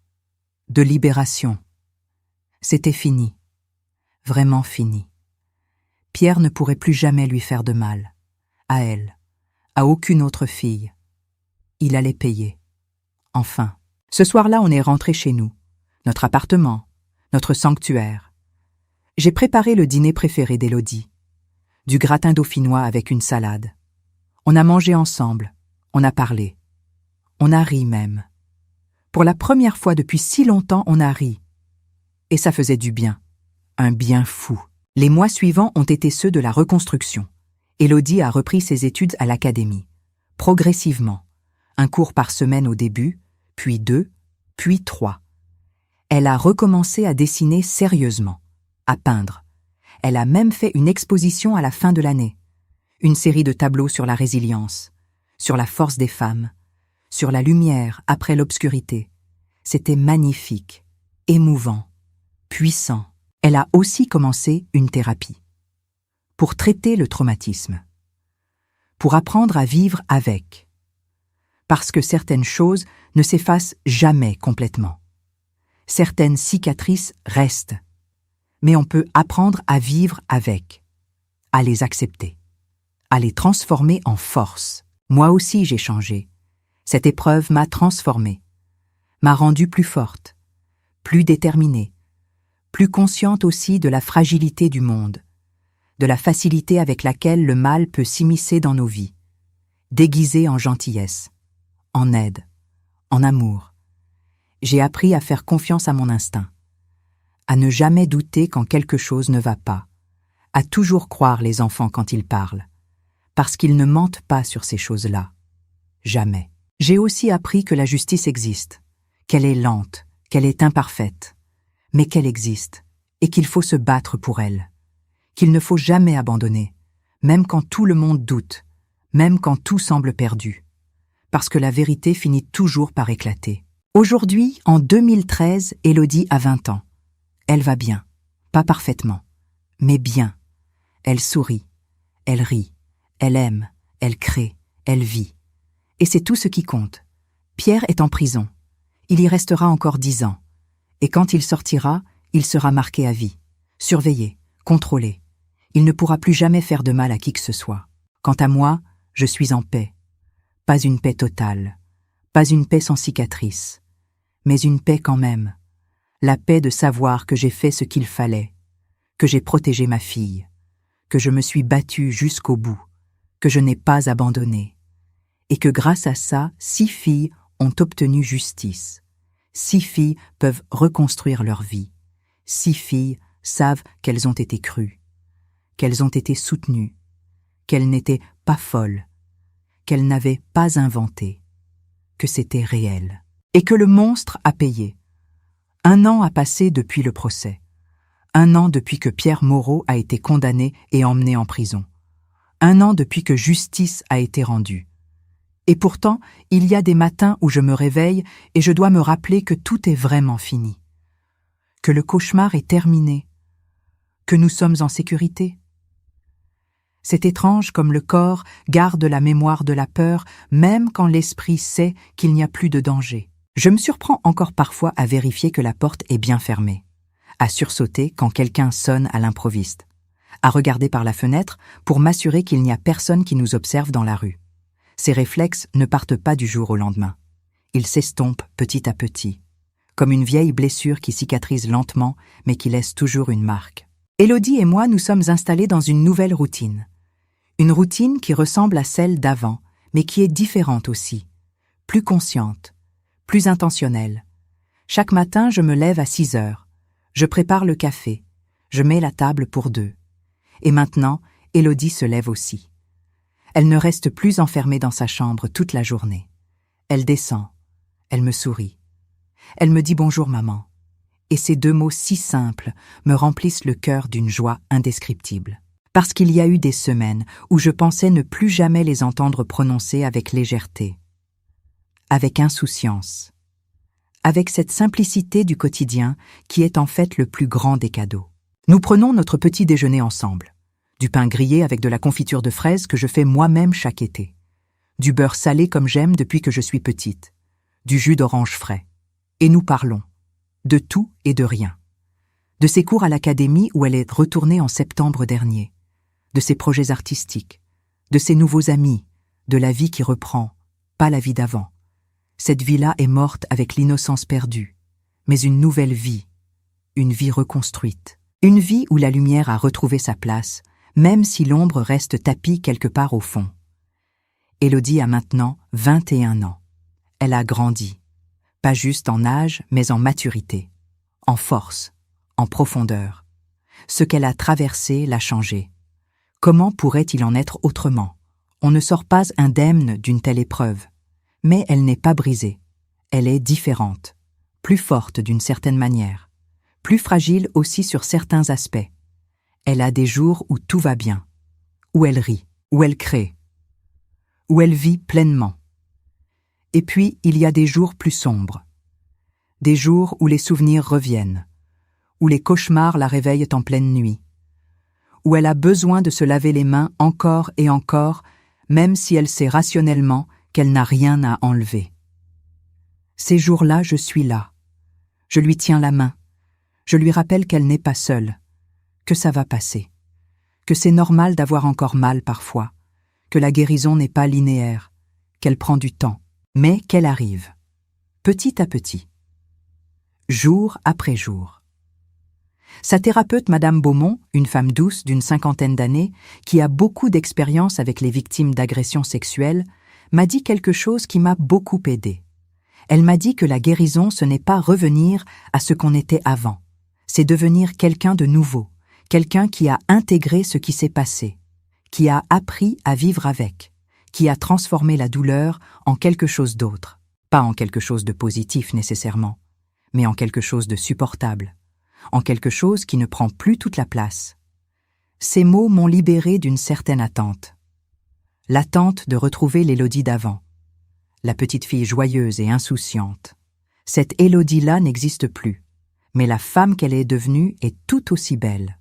de libération. C'était fini, vraiment fini. Pierre ne pourrait plus jamais lui faire de mal, à elle, à aucune autre fille. Il allait payer. Enfin, ce soir-là, on est rentré chez nous, notre appartement, notre sanctuaire. J'ai préparé le dîner préféré d'Élodie. Du gratin dauphinois avec une salade. On a mangé ensemble, on a parlé. On a ri même. Pour la première fois depuis si longtemps, on a ri. Et ça faisait du bien. Un bien fou. Les mois suivants ont été ceux de la reconstruction. Élodie a repris ses études à l'académie. Progressivement. Un cours par semaine au début, puis 2, puis 3. Elle a recommencé à dessiner sérieusement, à peindre. Elle a même fait une exposition à la fin de l'année. Une série de tableaux sur la résilience, sur la force des femmes, sur la lumière après l'obscurité. C'était magnifique, émouvant, puissant. Elle a aussi commencé une thérapie. Pour traiter le traumatisme. Pour apprendre à vivre avec. Parce que certaines choses ne s'effacent jamais complètement. Certaines cicatrices restent. Mais on peut apprendre à vivre avec, à les accepter, à les transformer en force. Moi aussi j'ai changé. Cette épreuve m'a transformée, m'a rendue plus forte, plus déterminée, plus consciente aussi de la fragilité du monde, de la facilité avec laquelle le mal peut s'immiscer dans nos vies, déguisé en gentillesse, en aide, en amour. J'ai appris à faire confiance à mon instinct, à ne jamais douter quand quelque chose ne va pas, à toujours croire les enfants quand ils parlent, parce qu'ils ne mentent pas sur ces choses-là. Jamais. J'ai aussi appris que la justice existe, qu'elle est lente, qu'elle est imparfaite, mais qu'elle existe, et qu'il faut se battre pour elle, qu'il ne faut jamais abandonner, même quand tout le monde doute, même quand tout semble perdu, parce que la vérité finit toujours par éclater. Aujourd'hui, en 2013, Élodie a 20 ans. Elle va bien, pas parfaitement, mais bien. Elle sourit, elle rit, elle aime, elle crée, elle vit. Et c'est tout ce qui compte. Pierre est en prison. Il y restera encore 10 ans. Et quand il sortira, il sera marqué à vie, surveillé, contrôlé. Il ne pourra plus jamais faire de mal à qui que ce soit. Quant à moi, je suis en paix. Pas une paix totale, pas une paix sans cicatrice, mais une paix quand même. La paix de savoir que j'ai fait ce qu'il fallait, que j'ai protégé ma fille, que je me suis battue jusqu'au bout, que je n'ai pas abandonné, et que grâce à ça, 6 filles ont obtenu justice. 6 filles peuvent reconstruire leur vie. 6 filles savent qu'elles ont été crues, qu'elles ont été soutenues, qu'elles n'étaient pas folles, qu'elles n'avaient pas inventé, que c'était réel, et que le monstre a payé. 1 an a passé depuis le procès. 1 an depuis que Pierre Moreau a été condamné et emmené en prison. 1 an depuis que justice a été rendue. Et pourtant, il y a des matins où je me réveille et je dois me rappeler que tout est vraiment fini. Que le cauchemar est terminé. Que nous sommes en sécurité. C'est étrange comme le corps garde la mémoire de la peur même quand l'esprit sait qu'il n'y a plus de danger. Je me surprends encore parfois à vérifier que la porte est bien fermée, à sursauter quand quelqu'un sonne à l'improviste, à regarder par la fenêtre pour m'assurer qu'il n'y a personne qui nous observe dans la rue. Ces réflexes ne partent pas du jour au lendemain. Ils s'estompent petit à petit, comme une vieille blessure qui cicatrise lentement mais qui laisse toujours une marque. Élodie et moi nous sommes installés dans une nouvelle routine. Une routine qui ressemble à celle d'avant, mais qui est différente aussi, plus consciente, plus intentionnelle. Chaque matin, je me lève à 6 heures. Je prépare le café. Je mets la table pour 2. Et maintenant, Élodie se lève aussi. Elle ne reste plus enfermée dans sa chambre toute la journée. Elle descend. Elle me sourit. Elle me dit bonjour maman. Et ces 2 mots si simples me remplissent le cœur d'une joie indescriptible. Parce qu'il y a eu des semaines où je pensais ne plus jamais les entendre prononcer avec légèreté, avec insouciance, avec cette simplicité du quotidien qui est en fait le plus grand des cadeaux. Nous prenons notre petit déjeuner ensemble. Du pain grillé avec de la confiture de fraises que je fais moi-même chaque été. Du beurre salé comme j'aime depuis que je suis petite. Du jus d'orange frais. Et nous parlons. De tout et de rien. De ses cours à l'académie où elle est retournée en septembre dernier. De ses projets artistiques. De ses nouveaux amis. De la vie qui reprend. Pas la vie d'avant. Cette vie-là est morte avec l'innocence perdue. Mais une nouvelle vie. Une vie reconstruite. Une vie où la lumière a retrouvé sa place, même si l'ombre reste tapie quelque part au fond. Élodie a maintenant 21 ans. Elle a grandi, pas juste en âge, mais en maturité, en force, en profondeur. Ce qu'elle a traversé l'a changé. Comment pourrait-il en être autrement? On ne sort pas indemne d'une telle épreuve. Mais elle n'est pas brisée. Elle est différente, plus forte d'une certaine manière, plus fragile aussi sur certains aspects. Elle a des jours où tout va bien, où elle rit, où elle crée, où elle vit pleinement. Et puis, il y a des jours plus sombres, des jours où les souvenirs reviennent, où les cauchemars la réveillent en pleine nuit, où elle a besoin de se laver les mains encore et encore, même si elle sait rationnellement qu'elle n'a rien à enlever. Ces jours-là, je suis là. Je lui tiens la main. Je lui rappelle qu'elle n'est pas seule, que ça va passer, que c'est normal d'avoir encore mal parfois, que la guérison n'est pas linéaire, qu'elle prend du temps, mais qu'elle arrive, petit à petit, jour après jour. Sa thérapeute, Madame Beaumont, une femme douce d'une 50aine d'années, qui a beaucoup d'expérience avec les victimes d'agressions sexuelles, m'a dit quelque chose qui m'a beaucoup aidée. Elle m'a dit que la guérison, ce n'est pas revenir à ce qu'on était avant, c'est devenir quelqu'un de nouveau, quelqu'un qui a intégré ce qui s'est passé, qui a appris à vivre avec, qui a transformé la douleur en quelque chose d'autre, pas en quelque chose de positif nécessairement, mais en quelque chose de supportable, en quelque chose qui ne prend plus toute la place. Ces mots m'ont libérée d'une certaine attente. L'attente de retrouver l'Élodie d'avant, la petite fille joyeuse et insouciante. Cette Élodie-là n'existe plus, mais la femme qu'elle est devenue est tout aussi belle.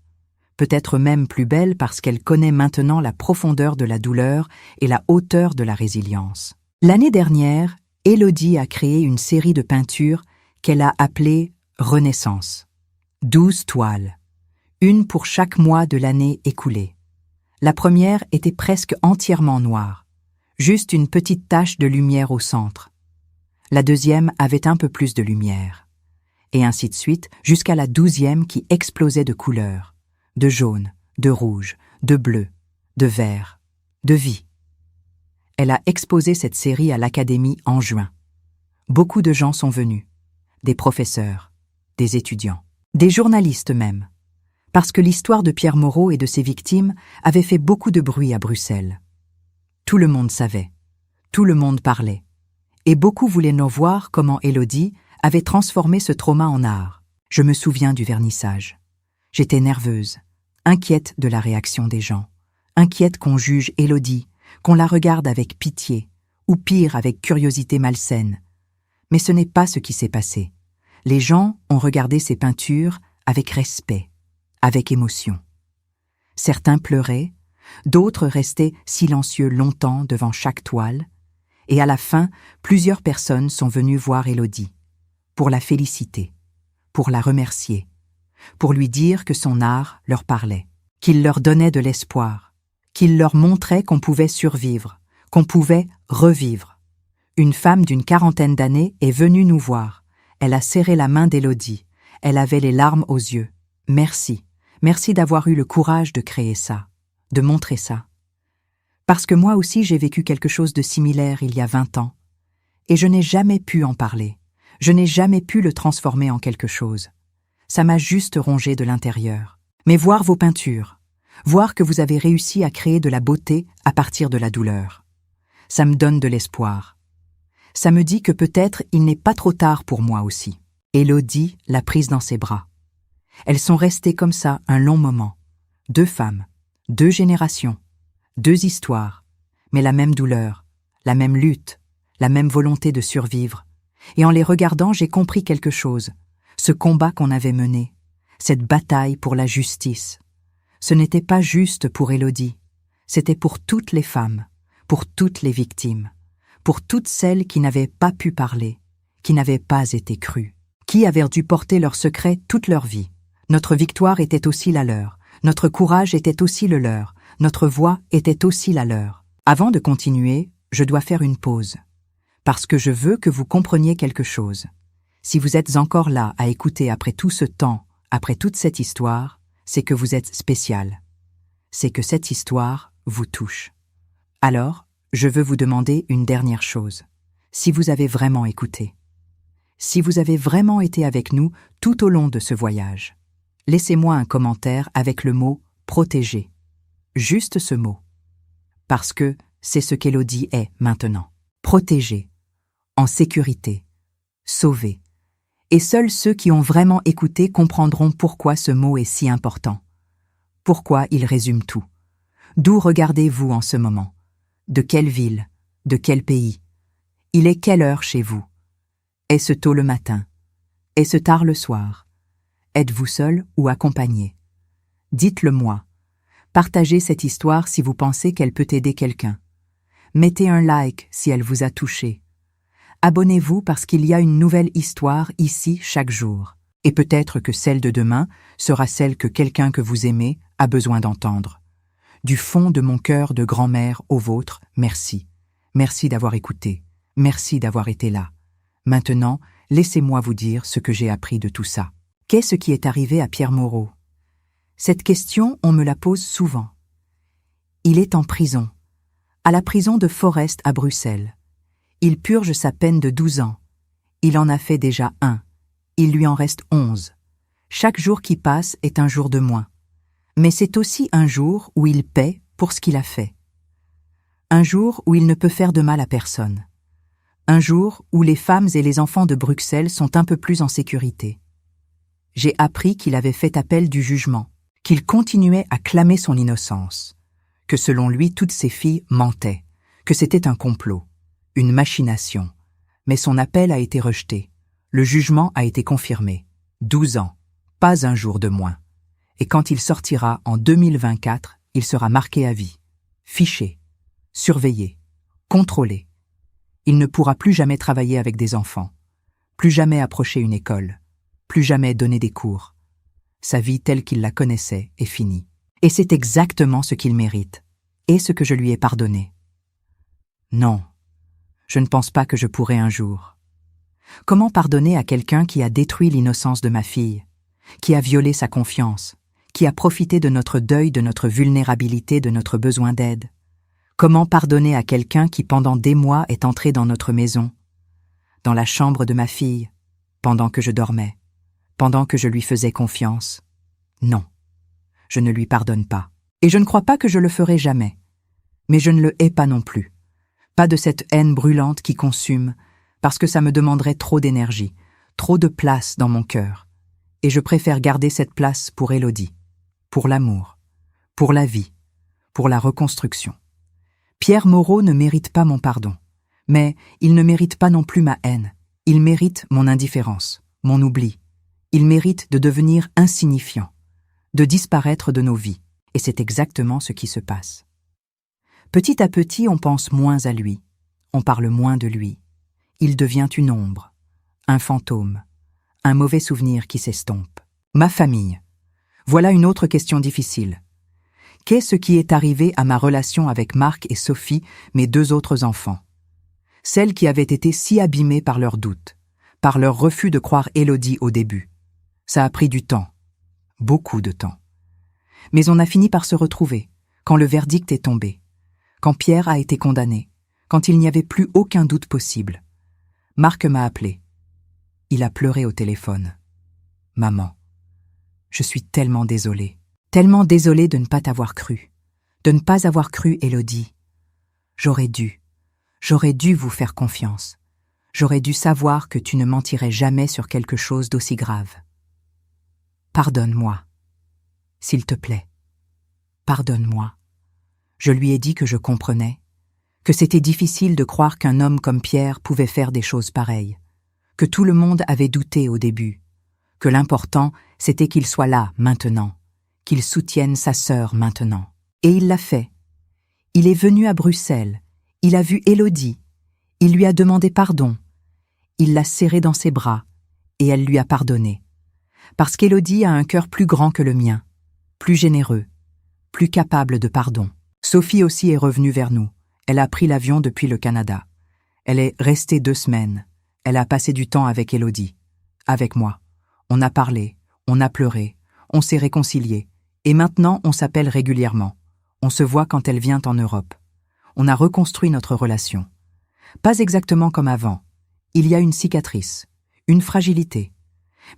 Peut-être même plus belle parce qu'elle connaît maintenant la profondeur de la douleur et la hauteur de la résilience. L'année dernière, Élodie a créé une série de peintures qu'elle a appelée « Renaissance ». 12 toiles, une pour chaque mois de l'année écoulée. La première était presque entièrement noire, juste une petite tache de lumière au centre. La deuxième avait un peu plus de lumière. Et ainsi de suite, jusqu'à la 12e qui explosait de couleurs, de jaune, de rouge, de bleu, de vert, de vie. Elle a exposé cette série à l'Académie en juin. Beaucoup de gens sont venus, des professeurs, des étudiants, des journalistes même, parce que l'histoire de Pierre Moreau et de ses victimes avait fait beaucoup de bruit à Bruxelles. Tout le monde savait, tout le monde parlait, et beaucoup voulaient nous voir comment Élodie avait transformé ce trauma en art. Je me souviens du vernissage. J'étais nerveuse, inquiète de la réaction des gens, inquiète qu'on juge Élodie, qu'on la regarde avec pitié, ou pire avec curiosité malsaine. Mais ce n'est pas ce qui s'est passé. Les gens ont regardé ces peintures avec respect, avec émotion. Certains pleuraient, d'autres restaient silencieux longtemps devant chaque toile, et à la fin, plusieurs personnes sont venues voir Élodie, pour la féliciter, pour la remercier, pour lui dire que son art leur parlait. qu'il leur donnait de l'espoir, qu'il leur montrait qu'on pouvait survivre, qu'on pouvait revivre. Une femme d'une 40aine d'années est venue nous voir. Elle a serré la main d'Élodie. Elle avait les larmes aux yeux. Merci. Merci d'avoir eu le courage de créer ça, de montrer ça. Parce que moi aussi j'ai vécu quelque chose de similaire il y a 20 ans. Et je n'ai jamais pu en parler. Je n'ai jamais pu le transformer en quelque chose. Ça m'a juste rongé de l'intérieur. Mais voir vos peintures, voir que vous avez réussi à créer de la beauté à partir de la douleur, ça me donne de l'espoir. Ça me dit que peut-être il n'est pas trop tard pour moi aussi. Élodie l'a prise dans ses bras. Elles sont restées comme ça un long moment. 2 femmes, 2 générations, 2 histoires, mais la même douleur, la même lutte, la même volonté de survivre. Et en les regardant, j'ai compris quelque chose. Ce combat qu'on avait mené, cette bataille pour la justice, ce n'était pas juste pour Élodie, c'était pour toutes les femmes, pour toutes les victimes, pour toutes celles qui n'avaient pas pu parler, qui n'avaient pas été crues, qui avaient dû porter leurs secrets toute leur vie. Notre victoire était aussi la leur, notre courage était aussi le leur, notre voix était aussi la leur. Avant de continuer, je dois faire une pause, parce que je veux que vous compreniez quelque chose. Si vous êtes encore là à écouter après tout ce temps, après toute cette histoire, c'est que vous êtes spécial. C'est que cette histoire vous touche. Alors, je veux vous demander une dernière chose. Si vous avez vraiment écouté, si vous avez vraiment été avec nous tout au long de ce voyage, laissez-moi un commentaire avec le mot « protéger ». Juste ce mot. Parce que c'est ce qu'Élodie est maintenant. Protégée, en sécurité, sauvée. Et seuls ceux qui ont vraiment écouté comprendront pourquoi ce mot est si important. Pourquoi il résume tout. D'où regardez-vous en ce moment? De quelle ville? De quel pays? Il est quelle heure chez vous? Est-ce tôt le matin? Est-ce tard le soir? Êtes-vous seul ou accompagné? Dites-le moi. Partagez cette histoire si vous pensez qu'elle peut aider quelqu'un. Mettez un like si elle vous a touché. Abonnez-vous parce qu'il y a une nouvelle histoire ici chaque jour. Et peut-être que celle de demain sera celle que quelqu'un que vous aimez a besoin d'entendre. Du fond de mon cœur de grand-mère au vôtre, merci. Merci d'avoir écouté. Merci d'avoir été là. Maintenant, laissez-moi vous dire ce que j'ai appris de tout ça. Qu'est-ce qui est arrivé à Pierre Moreau? Cette question, on me la pose souvent. Il est en prison, à la prison de Forest à Bruxelles. Il purge sa peine de 12 ans. Il en a fait déjà 1. Il lui en reste 11. Chaque jour qui passe est un jour de moins. Mais c'est aussi un jour où il paie pour ce qu'il a fait. Un jour où il ne peut faire de mal à personne. Un jour où les femmes et les enfants de Bruxelles sont un peu plus en sécurité. J'ai appris qu'il avait fait appel du jugement, qu'il continuait à clamer son innocence, que selon lui toutes ses filles mentaient, que c'était un complot, une machination. Mais son appel a été rejeté. Le jugement a été confirmé. 12 ans, pas un jour de moins. Et quand il sortira en 2024, il sera marqué à vie, fiché, surveillé, contrôlé. Il ne pourra plus jamais travailler avec des enfants, plus jamais approcher une école, plus jamais donner des cours. Sa vie telle qu'il la connaissait est finie. Et c'est exactement ce qu'il mérite, et ce que je lui ai pardonné. Non, je ne pense pas que je pourrai un jour. Comment pardonner à quelqu'un qui a détruit l'innocence de ma fille, qui a violé sa confiance, qui a profité de notre deuil, de notre vulnérabilité, de notre besoin d'aide? Comment pardonner à quelqu'un qui pendant des mois est entré dans notre maison, dans la chambre de ma fille, pendant que je dormais, pendant que je lui faisais confiance? Non, je ne lui pardonne pas. Et je ne crois pas que je le ferai jamais. Mais je ne le hais pas non plus. Pas de cette haine brûlante qui consume, parce que ça me demanderait trop d'énergie, trop de place dans mon cœur. Et je préfère garder cette place pour Élodie, pour l'amour, pour la vie, pour la reconstruction. Pierre Moreau ne mérite pas mon pardon, mais il ne mérite pas non plus ma haine. Il mérite mon indifférence, mon oubli. Il mérite de devenir insignifiant, de disparaître de nos vies. Et c'est exactement ce qui se passe. Petit à petit, on pense moins à lui, on parle moins de lui. Il devient une ombre, un fantôme, un mauvais souvenir qui s'estompe. Ma famille. Voilà une autre question difficile. Qu'est-ce qui est arrivé à ma relation avec Marc et Sophie, mes 2 autres enfants? Celles qui avaient été si abîmées par leurs doutes, par leur refus de croire Élodie au début. Ça a pris du temps. Beaucoup de temps. Mais on a fini par se retrouver, quand le verdict est tombé, quand Pierre a été condamné, quand il n'y avait plus aucun doute possible. Marc m'a appelé. Il a pleuré au téléphone. « Maman, je suis tellement désolée de ne pas t'avoir cru, de ne pas avoir cru Élodie. J'aurais dû vous faire confiance. J'aurais dû savoir que tu ne mentirais jamais sur quelque chose d'aussi grave. Pardonne-moi. S'il te plaît, pardonne-moi. Je lui ai dit que je comprenais, que c'était difficile de croire qu'un homme comme Pierre pouvait faire des choses pareilles, que tout le monde avait douté au début, que l'important, c'était qu'il soit là maintenant, qu'il soutienne sa sœur maintenant. Et il l'a fait. Il est venu à Bruxelles, il a vu Élodie, il lui a demandé pardon, il l'a serrée dans ses bras, et elle lui a pardonné. Parce qu'Élodie a un cœur plus grand que le mien, plus généreux, plus capable de pardon. Sophie aussi est revenue vers nous. Elle a pris l'avion depuis le Canada. Elle est restée 2 semaines. Elle a passé du temps avec Élodie, avec moi. On a parlé, on a pleuré, on s'est réconciliés. Et maintenant, on s'appelle régulièrement. On se voit quand elle vient en Europe. On a reconstruit notre relation. Pas exactement comme avant. Il y a une cicatrice, une fragilité.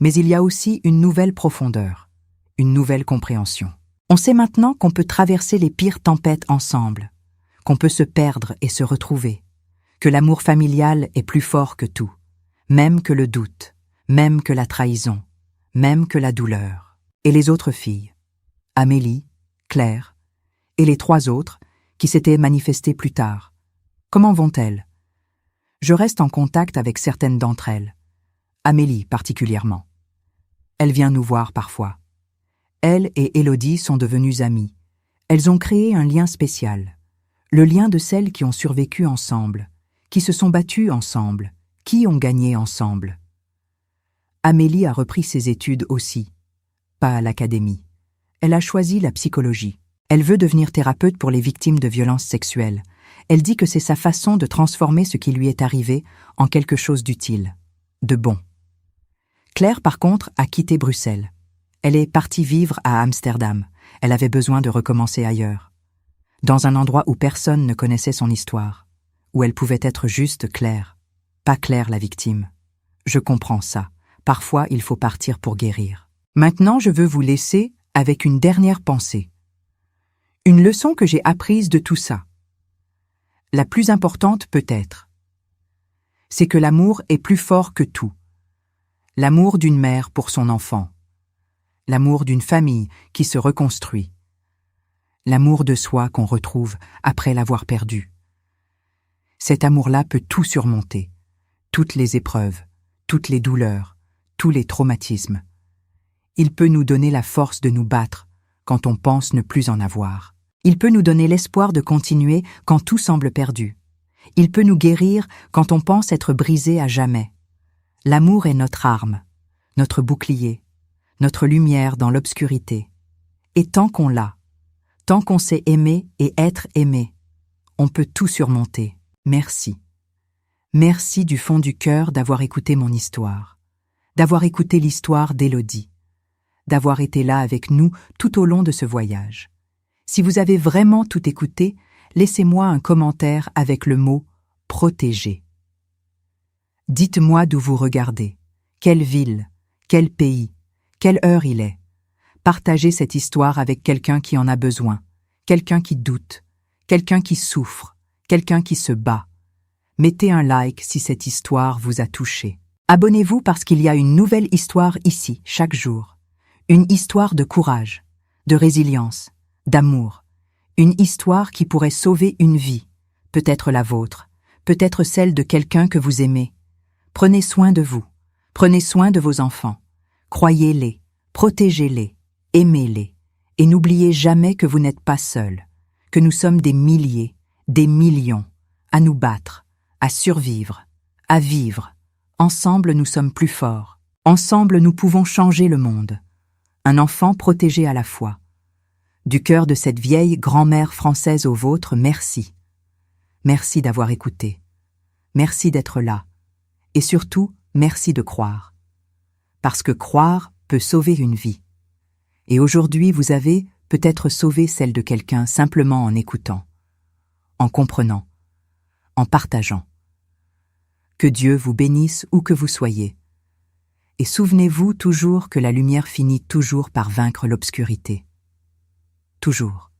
Mais il y a aussi une nouvelle profondeur, une nouvelle compréhension. On sait maintenant qu'on peut traverser les pires tempêtes ensemble, qu'on peut se perdre et se retrouver, que l'amour familial est plus fort que tout, même que le doute, même que la trahison, même que la douleur. Et les autres filles, Amélie, Claire, et les 3 autres qui s'étaient manifestées plus tard. Comment vont-elles? Je reste en contact avec certaines d'entre elles, Amélie particulièrement. Elle vient nous voir parfois. Elle et Élodie sont devenues amies. Elles ont créé un lien spécial, le lien de celles qui ont survécu ensemble, qui se sont battues ensemble, qui ont gagné ensemble. Amélie a repris ses études aussi, pas à l'académie. Elle a choisi la psychologie. Elle veut devenir thérapeute pour les victimes de violences sexuelles. Elle dit que c'est sa façon de transformer ce qui lui est arrivé en quelque chose d'utile, de bon. Claire, par contre, a quitté Bruxelles. Elle est partie vivre à Amsterdam. Elle avait besoin de recommencer ailleurs. Dans un endroit où personne ne connaissait son histoire. Où elle pouvait être juste Claire. Pas Claire la victime. Je comprends ça. Parfois, il faut partir pour guérir. Maintenant, je veux vous laisser avec une dernière pensée. Une leçon que j'ai apprise de tout ça. La plus importante peut-être. C'est que l'amour est plus fort que tout. L'amour d'une mère pour son enfant. L'amour d'une famille qui se reconstruit. L'amour de soi qu'on retrouve après l'avoir perdu. Cet amour-là peut tout surmonter. Toutes les épreuves, toutes les douleurs, tous les traumatismes. Il peut nous donner la force de nous battre quand on pense ne plus en avoir. Il peut nous donner l'espoir de continuer quand tout semble perdu. Il peut nous guérir quand on pense être brisé à jamais. L'amour est notre arme, notre bouclier, notre lumière dans l'obscurité. Et tant qu'on l'a, tant qu'on sait aimer et être aimé, on peut tout surmonter. Merci. Merci du fond du cœur d'avoir écouté mon histoire, d'avoir écouté l'histoire d'Élodie, d'avoir été là avec nous tout au long de ce voyage. Si vous avez vraiment tout écouté, laissez-moi un commentaire avec le mot « protéger ». Dites-moi d'où vous regardez, quelle ville, quel pays, quelle heure il est. Partagez cette histoire avec quelqu'un qui en a besoin, quelqu'un qui doute, quelqu'un qui souffre, quelqu'un qui se bat. Mettez un like si cette histoire vous a touché. Abonnez-vous parce qu'il y a une nouvelle histoire ici, chaque jour. Une histoire de courage, de résilience, d'amour. Une histoire qui pourrait sauver une vie, peut-être la vôtre, peut-être celle de quelqu'un que vous aimez. Prenez soin de vous, prenez soin de vos enfants. Croyez-les, protégez-les, aimez-les. Et n'oubliez jamais que vous n'êtes pas seuls, que nous sommes des milliers, des millions, à nous battre, à survivre, à vivre. Ensemble, nous sommes plus forts. Ensemble, nous pouvons changer le monde. Un enfant protégé à la fois. Du cœur de cette vieille grand-mère française au vôtre, merci. Merci d'avoir écouté. Merci d'être là. Et surtout, merci de croire. Parce que croire peut sauver une vie. Et aujourd'hui, vous avez peut-être sauvé celle de quelqu'un simplement en écoutant, en comprenant, en partageant. Que Dieu vous bénisse où que vous soyez. Et souvenez-vous toujours que la lumière finit toujours par vaincre l'obscurité. Toujours.